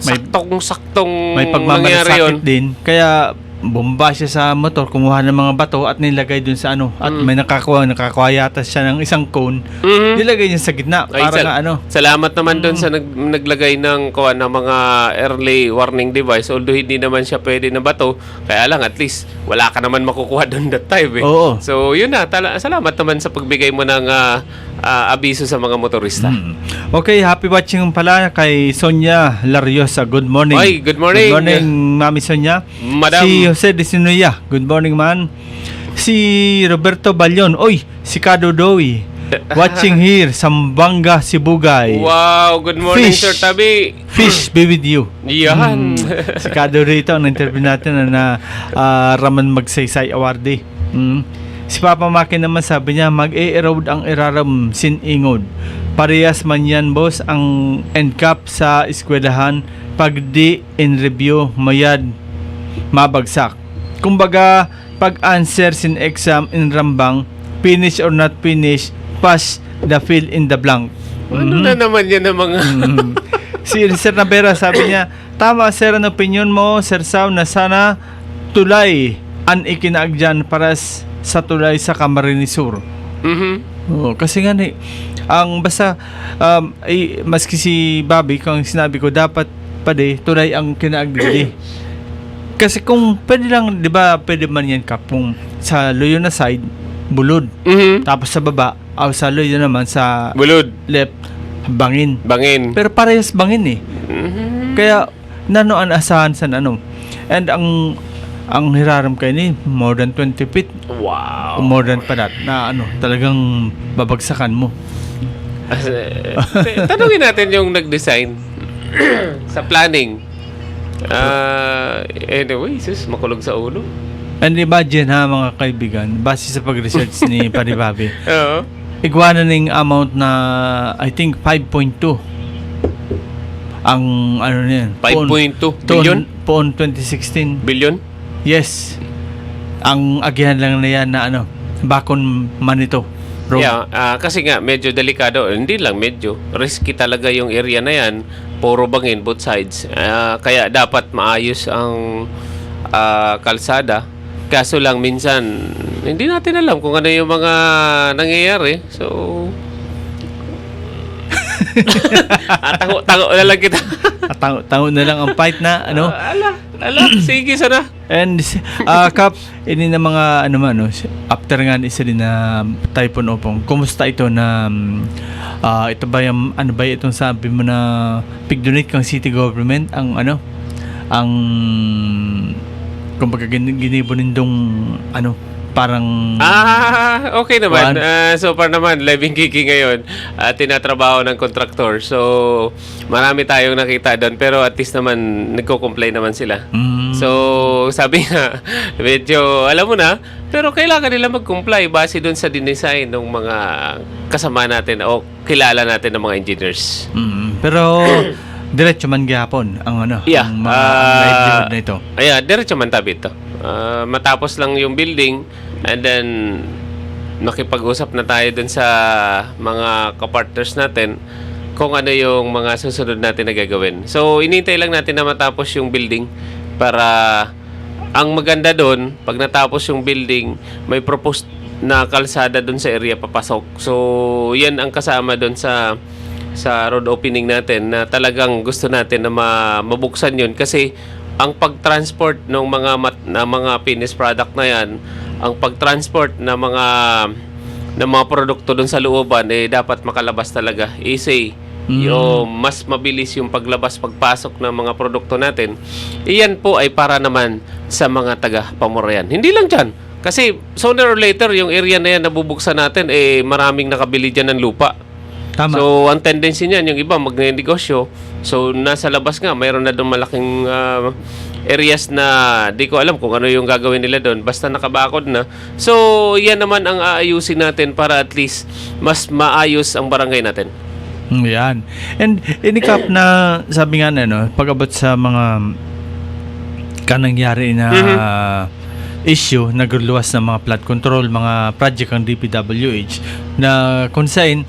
May- saktong May nangyari yun. pagmamalasakit din. Kaya bumba siya sa motor, kumuha ng mga bato at nilagay dun sa at may nakakuha yata siya ng isang cone. Mhm. Nilagay niya sa gitna Ay, para nga Salamat naman doon sa naglagay ng mga early warning device, although hindi naman siya pwede na bato, kaya lang at least wala ka naman makukuha doon that time eh. Oo. So yun na, salamat naman sa pagbigay mo ng abiso sa mga motorista. Okay, happy watching pala kay Sonia Lariosa. Good morning. Ay, good morning. Good morning, Mami Sonia. Madam. Si Jose de Sinuya. Good morning, man. Si Roberto Balyon. Oy, si Kado Doy. Watching here, Sambanga, Sibugay. Wow, good morning, Fish. Sir Tabi. Fish be with you. Yan. Si Kado rito ang interview natin na Raman Magsaysay Awardee. Si Papa Maki naman sabi niya, mag-e-erode ang iraram sin-ingod. Parehas man yan, boss, ang NCAP sa eskwelahan. Pag di in review, mayad mabagsak. Kumbaga, pag answer sin exam in Rambang, finish or not finish, pass the fill in the blank. Ano na naman yan ng mga... Si Sir Navera sabi niya, tama sir ang opinion mo, Sir Sao, na sana tulay ang ikinaagyan para sa tulay sa Camarines Sur. Kasi nga ang basta maski si Bobby, kung sinabi ko, dapat tulay ang kinaagdi. Kasi kung pwede lang, di ba, pwede man yan kung sa Loyo na side, bulod. Tapos sa baba, sa Loyo naman, sa Bulod. left, bangin. Bangin. Pero parehas bangin eh. Kaya nanoan asahan sa And ang hiraram kayo ni more than 20 feet. Wow. More than pa that na talagang babagsakan mo. Tanungin natin yung nag-design sa planning. Anyway, makulog sa ulo. And imagine mga kaibigan, base sa pag-research ni Paribabi, Oo. iguana ng amount na I think 5.2 ang niyan 5.2 billion? Poon 2016. Billion? Yes. Ang agihan lang na yan na Bakon Manito Road. Yeah, kasi nga medyo delikado, hindi lang medyo risky talaga yung area na yan, puro bangin both sides. Kaya dapat maayos ang kalsada. Kaso lang minsan hindi natin alam kung ano yung mga nangyayari. So tango na lang kita. Tango na lang ang fight na Sige sana. And Kap, ini na mga after nga isa din na Typhoon Opong. Kumusta ito na ito ba yung ba itong sabi mo na pigdonate kang city government ang ang kumbaga ginibo nindong parang okay naman. So far naman, living kiki ngayon, tinatrabaho ng contractor. So, marami tayong nakita doon. Pero at least naman, nagko-complain naman sila. So, sabi nga, medyo, alam mo na, pero kailangan nila mag-comply base doon sa dinesign ng mga kasama natin o kilala natin ng mga engineers. Pero, diretso man gihapon ang Yeah. ang livelihood na ito. Diretso man tabi ito. Matapos lang yung building and then nakipag-usap na tayo dun sa mga kapartners natin kung ano yung mga susunod natin na gagawin. So, inintay lang natin na matapos yung building para ang maganda dun, pag natapos yung building, may proposed na kalsada dun sa area papasok. So, yan ang kasama dun sa road opening natin na talagang gusto natin na mabuksan yun kasi ang pag-transport ng mga finished product na yan ang pag-transport ng mga produkto doon sa looban, dapat makalabas talaga. Easy. Yung mas mabilis yung paglabas, pagpasok ng mga produkto natin. Iyan po ay para naman sa mga taga-pamurayan. Hindi lang dyan. Kasi sooner or later, yung area na yan nabubuksan natin, maraming nakabili dyan ng lupa. Tama. So, ang tendency niyan, yung iba magnenegosyo. So, nasa labas nga, mayroon na doon malaking areas na di ko alam kung ano yung gagawin nila doon. Basta nakabakod na. So, yan naman ang aayusin natin para at least mas maayos ang barangay natin. Yan. And inikap na sabi nga na, no, pag-abot sa mga kanangyari na issue, nagluluwas ng mga flood control, mga project ng DPWH na kung saan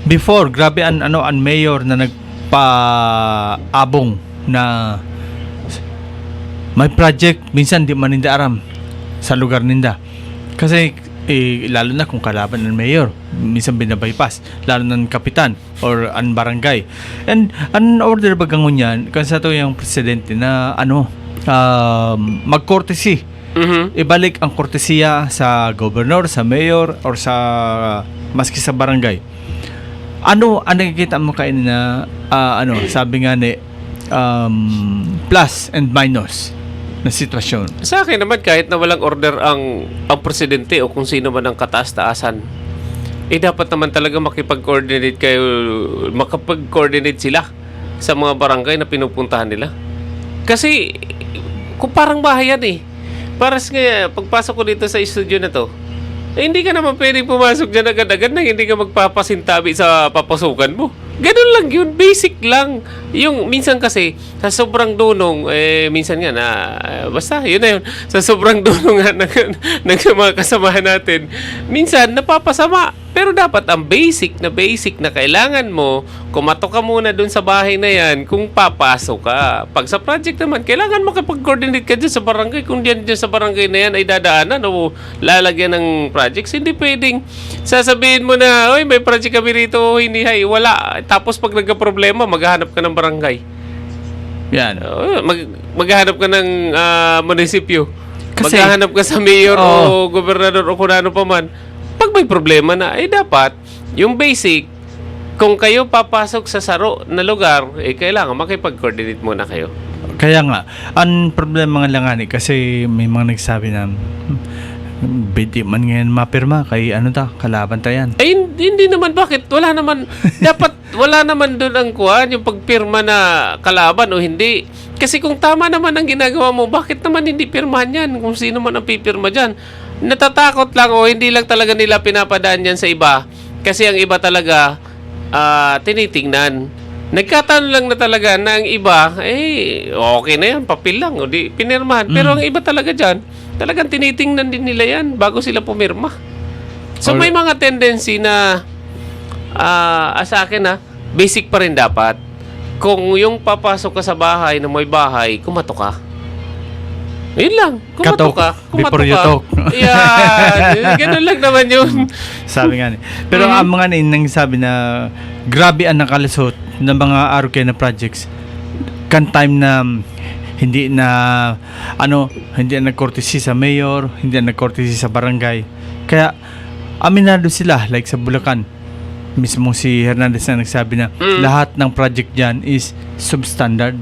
before, grabe ang mayor na nagpa-abong na may project, minsan di man ninda aram sa lugar ninda. Kasi lalo na kung kalaban ng mayor, minsan binabypass, lalo ng kapitan or ang barangay. And an order bagangon yan, kasi ito yung presidente na mag-courtesy. Ibalik ang kortesiya sa governor, sa mayor, or sa maski sa barangay. Ano ang nakikita mo kayo na sabi nga ni plus and minus na sitwasyon? Sa akin naman, kahit na walang order ang presidente o kung sino man ang kataas-taasan, dapat naman talaga makapag-coordinate sila sa mga barangay na pinupuntahan nila. Kasi kung parang bahay yan Paras nga, pagpasok ko dito sa studio na to, hindi ka naman pwedeng pumasok dyan agad-agad na hindi ka magpapasintabi sa papasukan mo. Ganun lang yun, basic lang. Yung minsan kasi, sa sobrang dunong, minsan nga na, basta, yun na yun. Sa sobrang dunong nga ng mga kasamahan natin, minsan napapasama. Pero dapat ang basic na kailangan mo, kumatok ka muna dun sa bahay na yan kung papasok ka. Pag sa project naman, kailangan makipag-coordinate ka dyan sa barangay. Kung dyan sa barangay na yan ay dadaanan o lalagyan ng projects, hindi pwedeng sasabihin mo na, oy, may project kami rito, hinihay. Wala. Tapos pag nagka-problema, maghahanap ka ng barangay. Yan. Maghahanap ka ng munisipyo. Kasi, maghahanap ka sa mayor o gobernador o kung ano pa man. Pag may problema na, dapat yung basic, kung kayo papasok sa saro na lugar, kailangan makipag-coordinate muna kayo. Kaya nga, ang problema nga lang kasi may mga nagsabi na hindi man ngayon mapirma kay kalaban tayan. Hindi naman, bakit? Wala naman, dapat wala naman doon ang yung pagpirma na kalaban o hindi. Kasi kung tama naman ang ginagawa mo, bakit naman hindi pirmahan yan? Kung sino man ang pipirma dyan. Natatakot lang o hindi lang talaga nila pinapadaan yan sa iba. Kasi ang iba talaga tinitingnan. Nagkataon lang na talaga na ang iba, okay na yan, papel lang, o di pinirmahan. Pero ang iba talaga dyan, talagang tinitingnan din nila yan bago sila pumirma. So may mga tendency na sa akin basic pa rin dapat. Kung yung papasok ka sa bahay na may bahay, kumatok ka. Yun lang, kumatok ka. Before you talk. Yan, ganun lang naman yun. Sabi nga pero ang mga nangsabi na grabe ang nakalusot ng mga RK na projects kan time na hindi na nag-courtesy sa mayor, hindi na nag-courtesy sa barangay. Kaya aminado sila, like sa Bulacan. Mismo si Hernandez na nagsabi na lahat ng project dyan is substandard.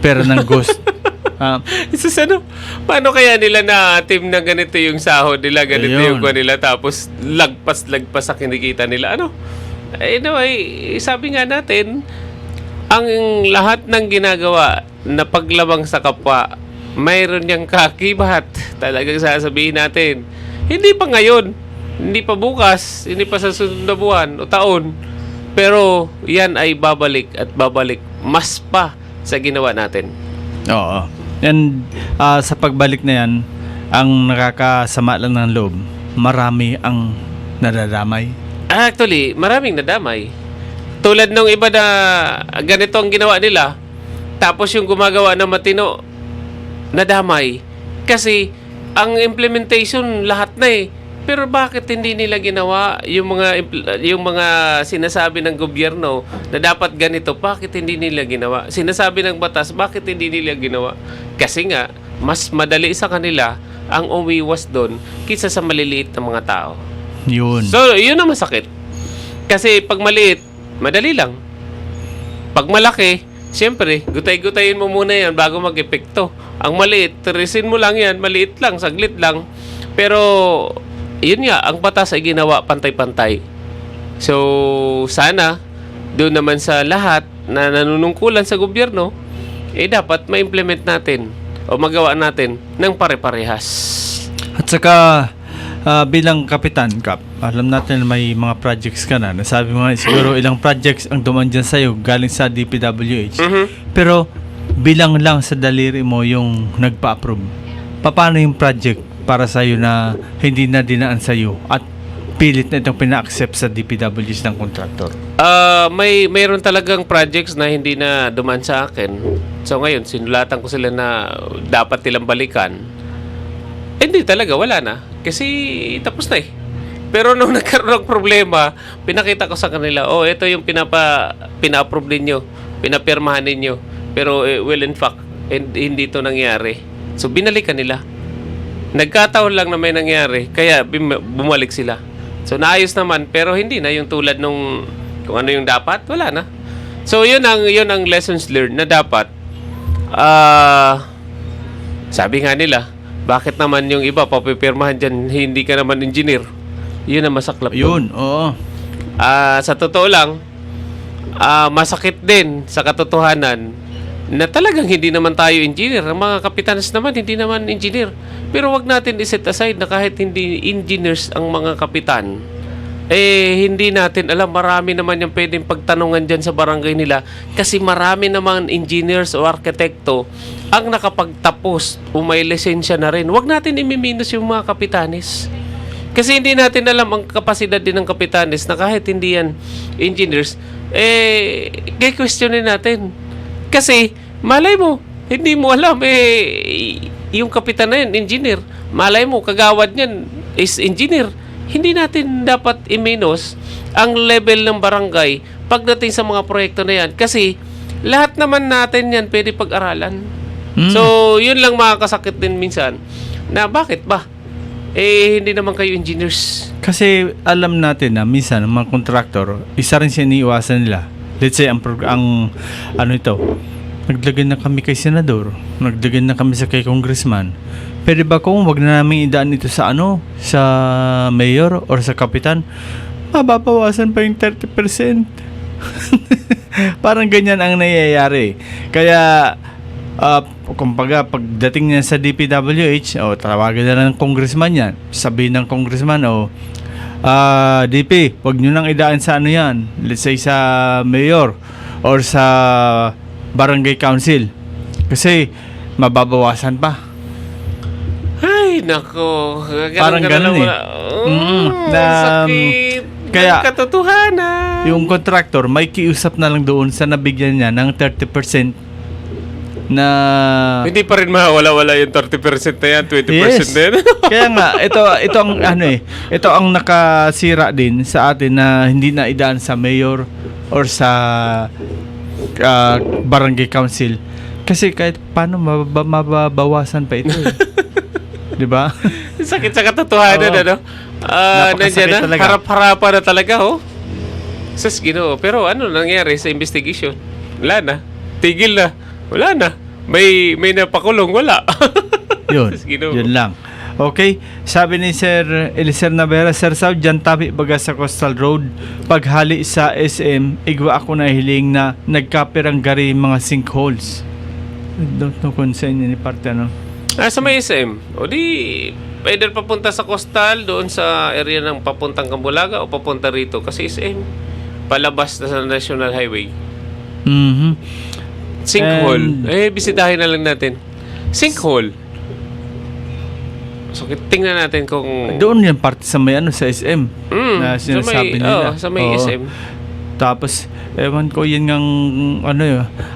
Pero ng ghost. Paano kaya nila na team na ganito yung sahod nila, ganito Ayun. yung kuha nila, tapos lagpas sa kinikita nila? Sabi nga natin, ang lahat ng ginagawa na paglabang sa kapwa, mayroon niyang kakibat. Talagang sasabihin natin, hindi pa ngayon, hindi pa bukas, hindi pa sa susunod na buwan o taon, pero yan ay babalik at babalik mas pa sa ginawa natin. Oo. And sa pagbalik na yan, ang nakakasama lang ng loob, marami ang nadadamay. Actually, maraming nadamay. Tulad nung iba na ganito ang ginawa nila, tapos yung gumagawa ng matino, nadamay. Kasi ang implementation lahat na Pero bakit hindi nila ginawa yung mga sinasabi ng gobyerno na dapat ganito? Bakit hindi nila ginawa? Sinasabi ng batas, bakit hindi nila ginawa? Kasi nga, mas madali sa kanila ang umiwas doon kaysa sa maliliit na mga tao. Yun. So, yun ang masakit. Kasi pag maliit, madali lang. Pag malaki, siyempre, gutay-gutayin mo muna yan bago mag-epekto. Ang maliit, tirisin mo lang yan, maliit lang, saglit lang. Pero, yun nga, ang batas ay ginawa pantay-pantay. So, sana, doon naman sa lahat na nanunungkulan sa gobyerno, dapat ma-implement natin o magawa natin ng pare-parehas. At saka, bilang kapitan, Kap, alam natin na may mga projects ka na. Nasabi mo nga, siguro ilang projects ang duman dyan sa'yo galing sa DPWH. Pero, bilang lang sa daliri mo yung nagpa-approve, paano yung project para sa'yo na hindi na dinaan sa'yo at pilit na itong pina-accept sa DPWH ng contractor? Mayroon talagang projects na hindi na dumaan sa akin. So ngayon, sinulatan ko sila na dapat nilang balikan. Hindi talaga, wala na. Kasi tapos na eh. Pero nung nagkaroon ng problema, pinakita ko sa kanila, ito yung pina-approve ninyo, pinapirmahan ninyo. Pero well, in fact, hindi ito nangyari. So binalikan nila. Nagkataon lang na may nangyari, kaya bumalik sila. So naayos naman, pero hindi na yung tulad nung kung ano yung dapat, wala na. So yun ang lessons learned na dapat. Sabi nga nila, bakit naman yung iba papipirmahan dyan, hindi ka naman engineer? Yun ang masaklap doon. Yun, oo. Sa totoo lang, masakit din sa katotohanan na talagang hindi naman tayo engineer. Ang mga kapitanes naman, hindi naman engineer. Pero wag natin i-set aside na kahit hindi engineers ang mga kapitan, hindi natin alam, marami naman yung pwedeng pagtanungan dyan sa barangay nila kasi marami naman engineers o arkitekto ang nakapagtapos o may lisensya na rin. Wag natin imiminus yung mga kapitanes. Kasi hindi natin alam ang kapasidad din ng kapitanes na kahit hindi yan engineers, questionin natin. Kasi, malay mo, hindi mo alam, yung kapitan na yan, engineer. Malay mo, kagawad niyan is engineer. Hindi natin dapat i-minus ang level ng barangay pagdating sa mga proyekto na yan. Kasi, lahat naman natin yan pwede pag-aralan. So, yun lang makakasakit din minsan. Na bakit ba? Hindi naman kayo engineers. Kasi alam natin na minsan ang mga contractor, isa rin siya iniiwasan nila. Let's say, naglagay na kami kay senador, naglagay na kami sa kay congressman. Pwede ba kung wag na namin idaan ito sa sa mayor or sa kapitan? Mababawasan pa yung 30%. Parang ganyan ang nangyayari. Kaya, kumbaga, pagdating niya sa DPWH, tawagan na lang ng congressman yan. Sabihin ng congressman, DP, wag nyo nang idaan sa yan. Let's say sa mayor or sa barangay council. Kasi, mababawasan pa. Ay, nako. Parang ganun eh. Sakit. Kaya, katotohanan. Yung contractor, may kiusap na lang doon sa nabigyan niya ng 30% na... Hindi pa rin mawala-wala yung 30% na yan, 20% Yes. na yan. Kaya nga, ito ang ito ang nakasira din sa atin na hindi na idaan sa mayor or sa barangay council. Kasi kahit paano mababawasan pa ito eh. 'Di ba? Sakit sa katotohanan, Oo. ano? Napakasakit Nandiyan na, talaga. harap-harapan na talaga, Sus, Ginoo. Pero ano nangyari sa investigation? Wala na. Tigil na. Wala na. May napakulong, wala. Yun. Sus, Ginoo. Yun lang. Okay, sabi ni Sir Eliser Navera, Sir Saud, dyan tabi baga sa Coastal Road. Paghali sa SM, igwa ako na hiling na nagkapirang gari mga sinkholes. I don't know kung saan yun ni parte, Sa may SM. O di, either papunta sa Coastal, doon sa area ng papuntang Cambulaga o papunta rito. Kasi SM, palabas na sa National Highway. Mhm. Sinkhole. Bisitahin na lang natin. Sinkhole. So, tingnan natin kung... Doon yan parte sa may sa SM na sinasabi nila. Sa may Oo. SM. Tapos, ewan ko yun ngang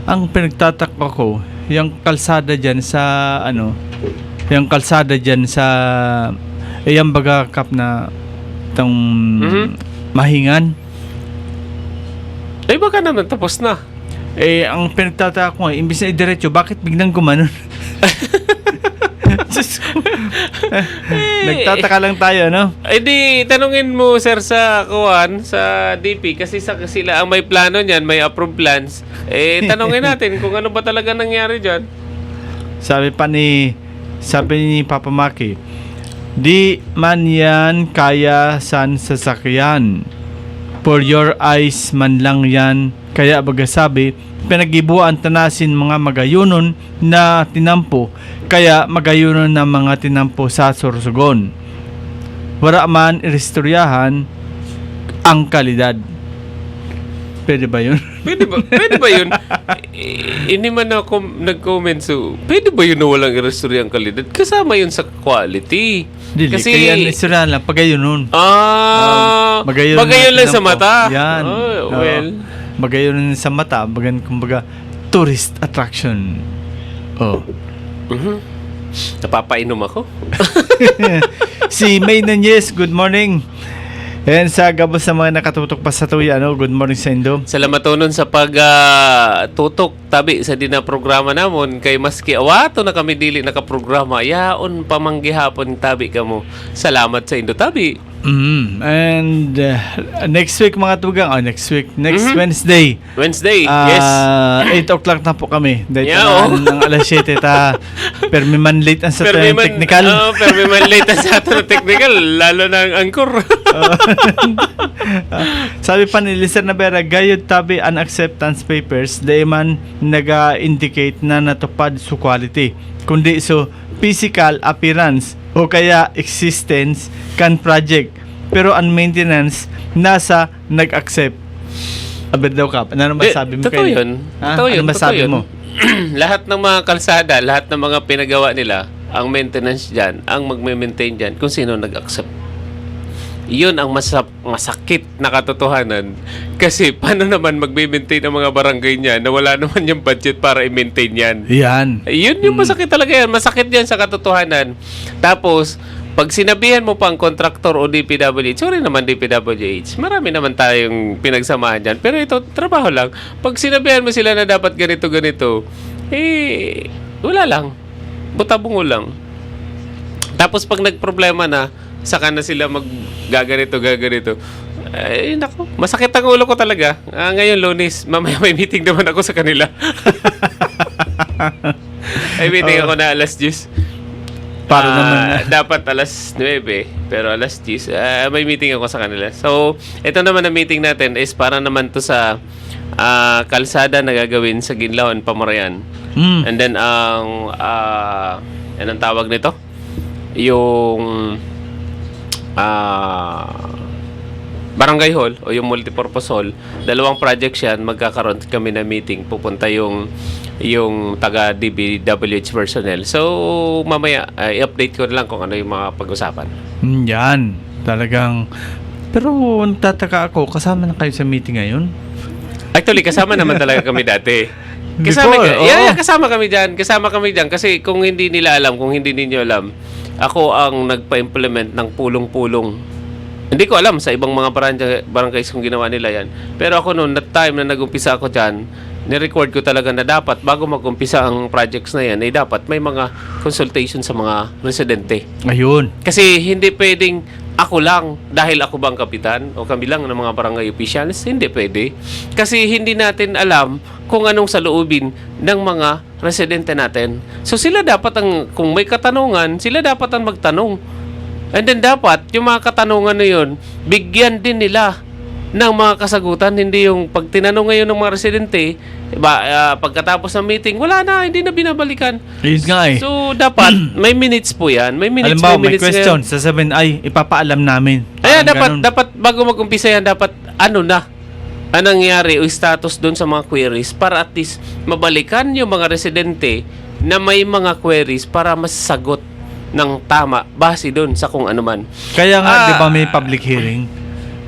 ang pinagtataka ko, yung kalsada dyan sa yung kalsada dyan sa yung baga kap na itong Mahingan. Baka naman tapos na. Ang pinagtataka ko imbis na idiretso, bakit biglang gumanon? Diyos ko. Nagtataka lang tayo, no? Eh di, tanungin mo, sir, sa Kuwan, sa DP, kasi sila ang may plano niyan, may approved plans. Eh, tanungin natin kung ano ba talaga nangyari dyan. Sabi ni Papa Maki, di man yan kaya san sasakyan. For your eyes man lang yan. Kaya baga sabi, pinagibuan tanasin mga magayunon na tinampo, kaya magayunon na mga tinampo sa Sorsogon. Wala man iristoryahan ang kalidad. Pwede ba yun? Pwede ba yun? Hindi man ako nag-comment, so pwede ba yun na walang irestorya ang kalidad? Kasama yun sa quality. Dili, kaya iristoryahan lang, pagayunon. Magayon lang sa mata. Yan. Oh, well. Magayon sa mata, kumbaga tourist attraction. Oh. Napapainom ako. Si May Nanyes, good morning. And sa gabos sa mga nakatutok pa sa tuya, good morning sa Indo. Salamat unon sa pag-tutok tabi sa dinaprograma namon kay maski awato na kami dili nakaprograma yaon pamanggihapon tabi kamo. Salamat sa Indo tabi. And next week mga tugang, next Wednesday. Yes. 8 o'clock na po kami. Dahil Yeah, ng alas 7 permi man late ang sa technical. Permi man late ang sa technical, lalo na ang angkor. Sabi pa ni Lister Navera, gayud tabi ang acceptance papers, di man naga-indicate na natupad su quality, kundi so physical appearance o kaya existence kan project, pero ang maintenance nasa nag-accept. Aber daw ka. Ano ba sabi mo Totoo yun. Totoo yun. Ano masabi mo? Lahat ng mga kalsada, lahat ng mga pinagawa nila, ang maintenance dyan, ang magme-maintain dyan, kung sino nag-accept. Yun ang masakit na katotohanan. Kasi paano naman magme-maintain ang mga barangay niya na wala naman yung budget para i-maintain yan? Yan. Yun yung masakit talaga yan. Masakit yan sa katotohanan. Tapos, pag sinabihan mo pang kontraktor o DPWH, sorry naman DPWH, marami naman tayong pinagsamahan dyan. Pero ito, trabaho lang. Pag sinabihan mo sila na dapat ganito, wala lang. Butabungo lang. Tapos pag nagproblema na, saka na sila gaganito. Ay, naku, masakit ang ulo ko talaga. Ngayon, Lunes, mamaya may meeting naman ako sa kanila. May meeting ako na alas 10. Para naman. Dapat alas 9, pero alas 10. May meeting ako sa kanila. So, ito naman ang meeting natin is para naman to sa kalsada na gagawin sa Ginlaon, Pamarayan. And then, anong tawag nito? Yung Barangay Hall o yung multipurpose hall, dalawang projects yan, magkakaroon kami na meeting, pupunta yung taga DPWH personnel. So mamaya i-update ko lang kung ano yung mga pag-usapan. Yan, talagang, pero nagtataka ako, kasama na kayo sa meeting ngayon? Actually, kasama naman talaga kami dati. Kasama kami dyan kasi kung hindi nila alam, kung hindi ninyo alam, ako ang nagpa-implement ng pulong-pulong. Hindi ko alam sa ibang mga barangays kung ginawa nila yan. Pero ako noon, that time na nag-umpisa ako dyan, ni-record ko talaga na dapat bago mag-umpisa ang projects na yan, dapat may mga consultation sa mga residente. Ayun. Kasi hindi pwedeng ako lang, dahil ako bang kapitan o kami lang ng mga barangay officials, hindi pwede. Kasi hindi natin alam kung anong saloobin ng mga residente natin. So sila dapat kung may katanungan, sila dapat ang magtanong. And then dapat, yung mga katanungan na yun, bigyan din nila ng mga kasagutan. Hindi yung pag tinanong ngayon ng mga residente, pagkatapos ng meeting, wala na, hindi na binabalikan. Yun nga eh. So dapat, may minutes po yan. May minutes, Alam mo, may may question, sasabihin, ipapaalam namin. Ayan, Parang dapat bago mag-umpisa yan, dapat anong nangyari o status doon sa mga queries para at least mabalikan yung mga residente na may mga queries para masasagot ng tama base doon sa kung ano man. Kaya nga, di ba may public hearing?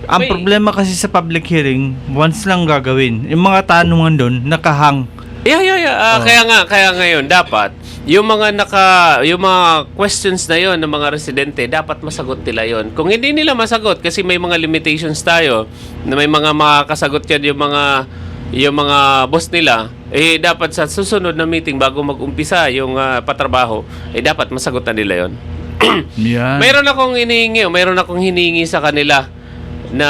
Ang May- problema kasi sa public hearing, once lang gagawin. Yung mga tanungan doon, nakahang. Kaya ngayon dapat yung mga questions na yon ng mga residente dapat masagot nila yon. Kung hindi nila masagot kasi may mga limitations tayo na may mga makakasagot yan yung mga yung mga boss nila, dapat sa susunod na meeting bago mag-umpisa yung patrabaho, dapat masagot na nila yon. Yan. Mayroon akong hinihingi sa kanila na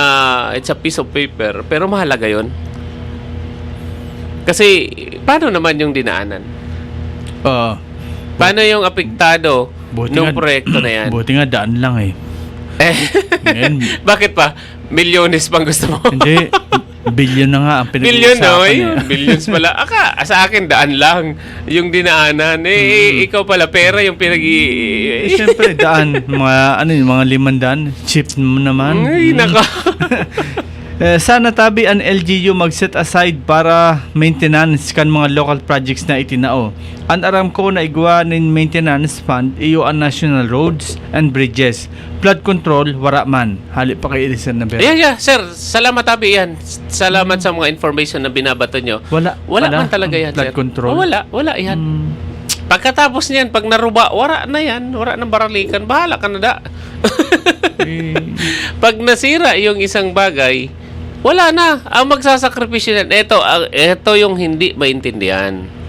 it's a piece of paper, pero mahalaga yon. Kasi, paano naman yung dinaanan? Paano yung apektado ng proyekto na yan? Buti nga daan lang eh. Ngayon, Bakit pa? Milyones pang gusto mo? hindi, billion na nga ang Billion, no? pinag-uusapan. Billions pala. Sa akin, daan lang yung dinaanan. Ikaw pala, pera yung Siyempre, daan. Mga 500. Cheap mo naman. Ay, naka. Sana tabi ang LGU mag-set aside para maintenance kan mga local projects na itinao. Ang aram ko na igwa ng maintenance fund iyo ang national roads and bridges. Flood control, wara man. Hali pa kay Edison na bera. Yeah, sir. Salamat, Abi, yan. Salamat sa mga information na binabato nyo. Wala man talaga yan, flood sir. control. Wala yan. Pagkatapos niyan, pag naruba, wara na yan. Wara ng baralikan. Bahala ka na da. Pag nasira yung isang bagay, wala na. Ang magsasakripisyo yan. Ito yung hindi maintindihan.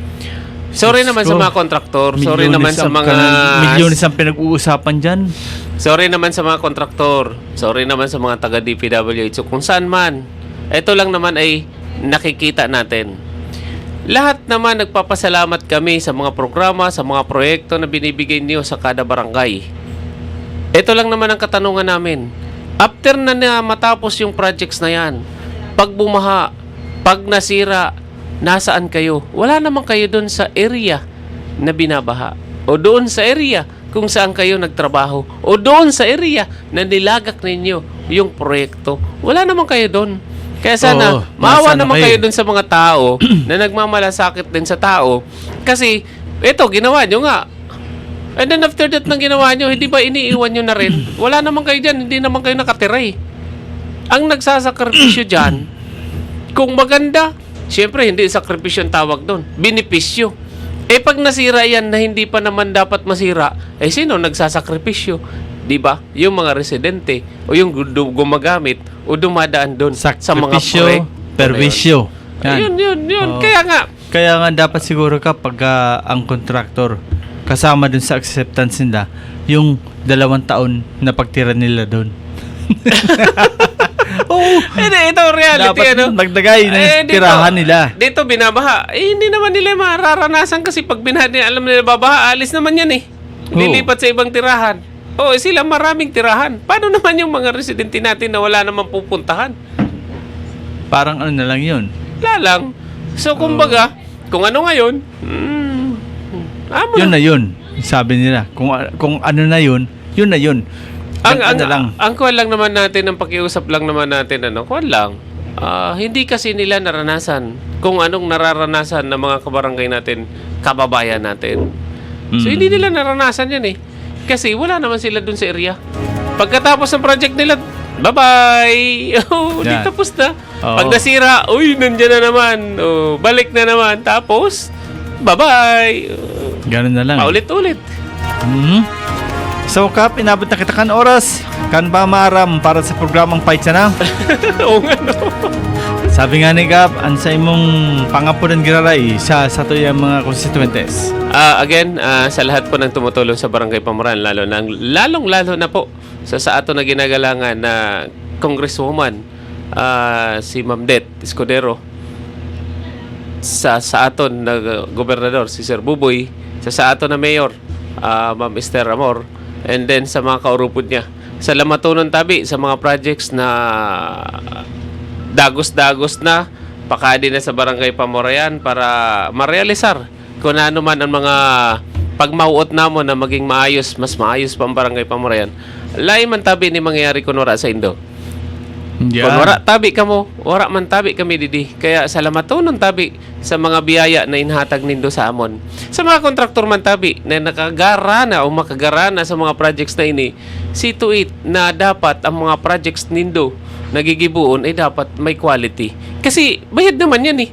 Sorry naman sa mga kontraktor. Sorry naman sa mga... Milyones ang pinag-uusapan dyan. Sorry naman sa mga kontraktor. Sorry naman sa mga taga-DPWH. So, kung saan man, ito lang naman ay nakikita natin. Lahat naman nagpapasalamat kami sa mga programa, sa mga proyekto na binibigay niyo sa kada barangay. Ito lang naman ang katanungan namin. After na matapos yung projects na yan, pag bumaha, pag nasira, nasaan kayo? Wala naman kayo doon sa area na binabaha. O doon sa area kung saan kayo nagtrabaho. O doon sa area na nilagak ninyo yung proyekto. Wala naman kayo doon. Kaya sana, maawa naman kayo doon sa mga tao na nagmamalasakit din sa tao. Kasi, ito, ginawa nyo nga. And then after that nang ginawa nyo, hindi ba iniiwan nyo na rin? Wala naman kayo dyan, hindi naman kayo nakatira eh. Ang nagsasakripisyo dyan, kung maganda, siyempre hindi sakripisyo ang tawag doon, binipisyo. Pag nasira yan na hindi pa naman dapat masira, sino nagsasakripisyo? Di ba? Yung mga residente o yung gumagamit o dumadaan doon sa mga proyekto. Perwisyo. Yun. Oo. Kaya nga dapat siguro kapag ang contractor kasama dun sa acceptance nila yung 2 taon na pagtira nila doon. ito reality. Dapat magdagay ng tirahan nila. Dito binabaha. Hindi naman nila mararanasan kasi pag binaha nila, alam nila babaha, alis naman yan eh. Lilipat sa ibang tirahan. Sila maraming tirahan. Paano naman yung mga residente natin na wala naman pupuntahan? Parang ano na lang yun. Wala lang. So kumbaga, kung ano ngayon, yun na yun. Sabi nila, kung ano na yun, yun na yun. Ang kuwan lang naman natin, ang pakiusap lang naman natin, kuwan lang. Hindi kasi nila naranasan kung anong nararanasan ng mga kabarangay natin, kababayan natin. So hindi nila naranasan yan eh. Kasi wala naman sila dun sa area. Pagkatapos ng project nila, bye-bye! Di tapos na. Pag nasira, nandyan na naman. Balik na naman. Tapos, bye-bye! Ganun na lang. Paulit-ulit. So, Kap, inabot na kita kan oras. Kan ba maram para sa programang Fight na? Oo nga, no? Sabi nga ni Kap, ang sa imong pangapunan giraray sa to yung mga constituentes. Again, sa lahat po ng tumutulong sa Barangay Pamuran, lalong-lalo na po sa ato na ginagalangan na Congresswoman, si Ma'am Det Escudero, sa aton na Gobernador, si Sir Buboy, sa aton na Mayor, Ma'am Esther Amor, and then sa mga kaurupod niya. Sa Lamatunon Tabi, sa mga projects na dagos-dagos na, pakadi na sa Barangay Pamurayan para marealisar kung ano man ang mga pagmauot namo na maging maayos, mas maayos pa ang Barangay Pamurayan. Lain man tabi ni mangyayari kung wala sa Indo. Yeah. Kung wala tabi kamo, wala man tabi kami didi. Kaya salamatunon tabi sa mga biyaya na inhatag nindo sa amon. Sa mga kontraktor man tabi na nakagarana o makagarana sa mga projects na ini, see to it na dapat ang mga projects nindo nagigibuon ay dapat may quality. Kasi bayad naman yan eh.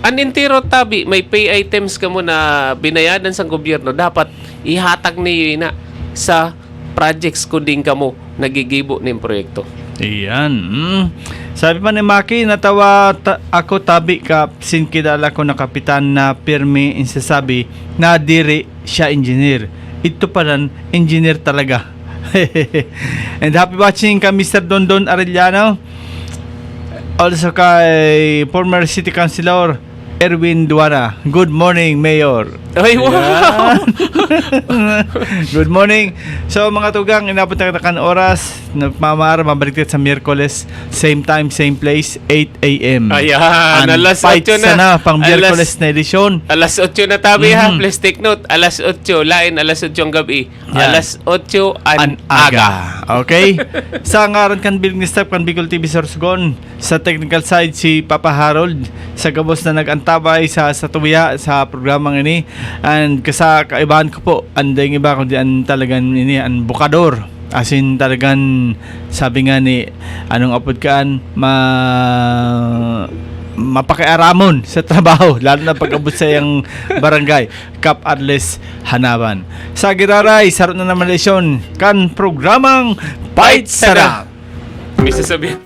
Ang intero tabi, may pay items ka mo na binayadan sa gobyerno, dapat ihatag niyo na sa projects kunding ka mo nagigibo ng proyekto. Iyan. Sabi pa ni Maki, natawa ako tabi ka sin kilala ko na kapitan na pirmi insasabi na diri siya engineer. Ito palan, engineer talaga. And happy watching ka Mr. Dondon Arellano. Also kay former City Councilor Erwin Duara. Good morning, Mayor. Ay, wow! Ayan. Good morning. So mga tugang, inabot na katakan oras. Nagmamara, mabaliktad sa Miyerkules. Same time, same place, 8 a.m. Ayan, And alas fight 8 na. sana pang Miyerkules na edisyon. Alas 8 na tabi ha. Please take note. Alas 8. Lain, alas 8 ang gabi. Yan. Alas 8 ang An aga. aga. Okay? Sa ngaran kan bilang ni staff kan Bicol TV Sorsogon. Sa technical side si Papa Harold. Sa gabos na nag-antabay sa tuwiya sa programang ini. And kasa kaibahan ko po, anday iba kundi an talagang ini an bukador. As in talagang sabi nga ni anong apod kaan mapakiaramon sa trabaho lalo na pag-abot sa yung barangay Cap Arles Hanaban. Sa Giraray, saro na naman lesyon kan programang Fight Sana. May sasabihin.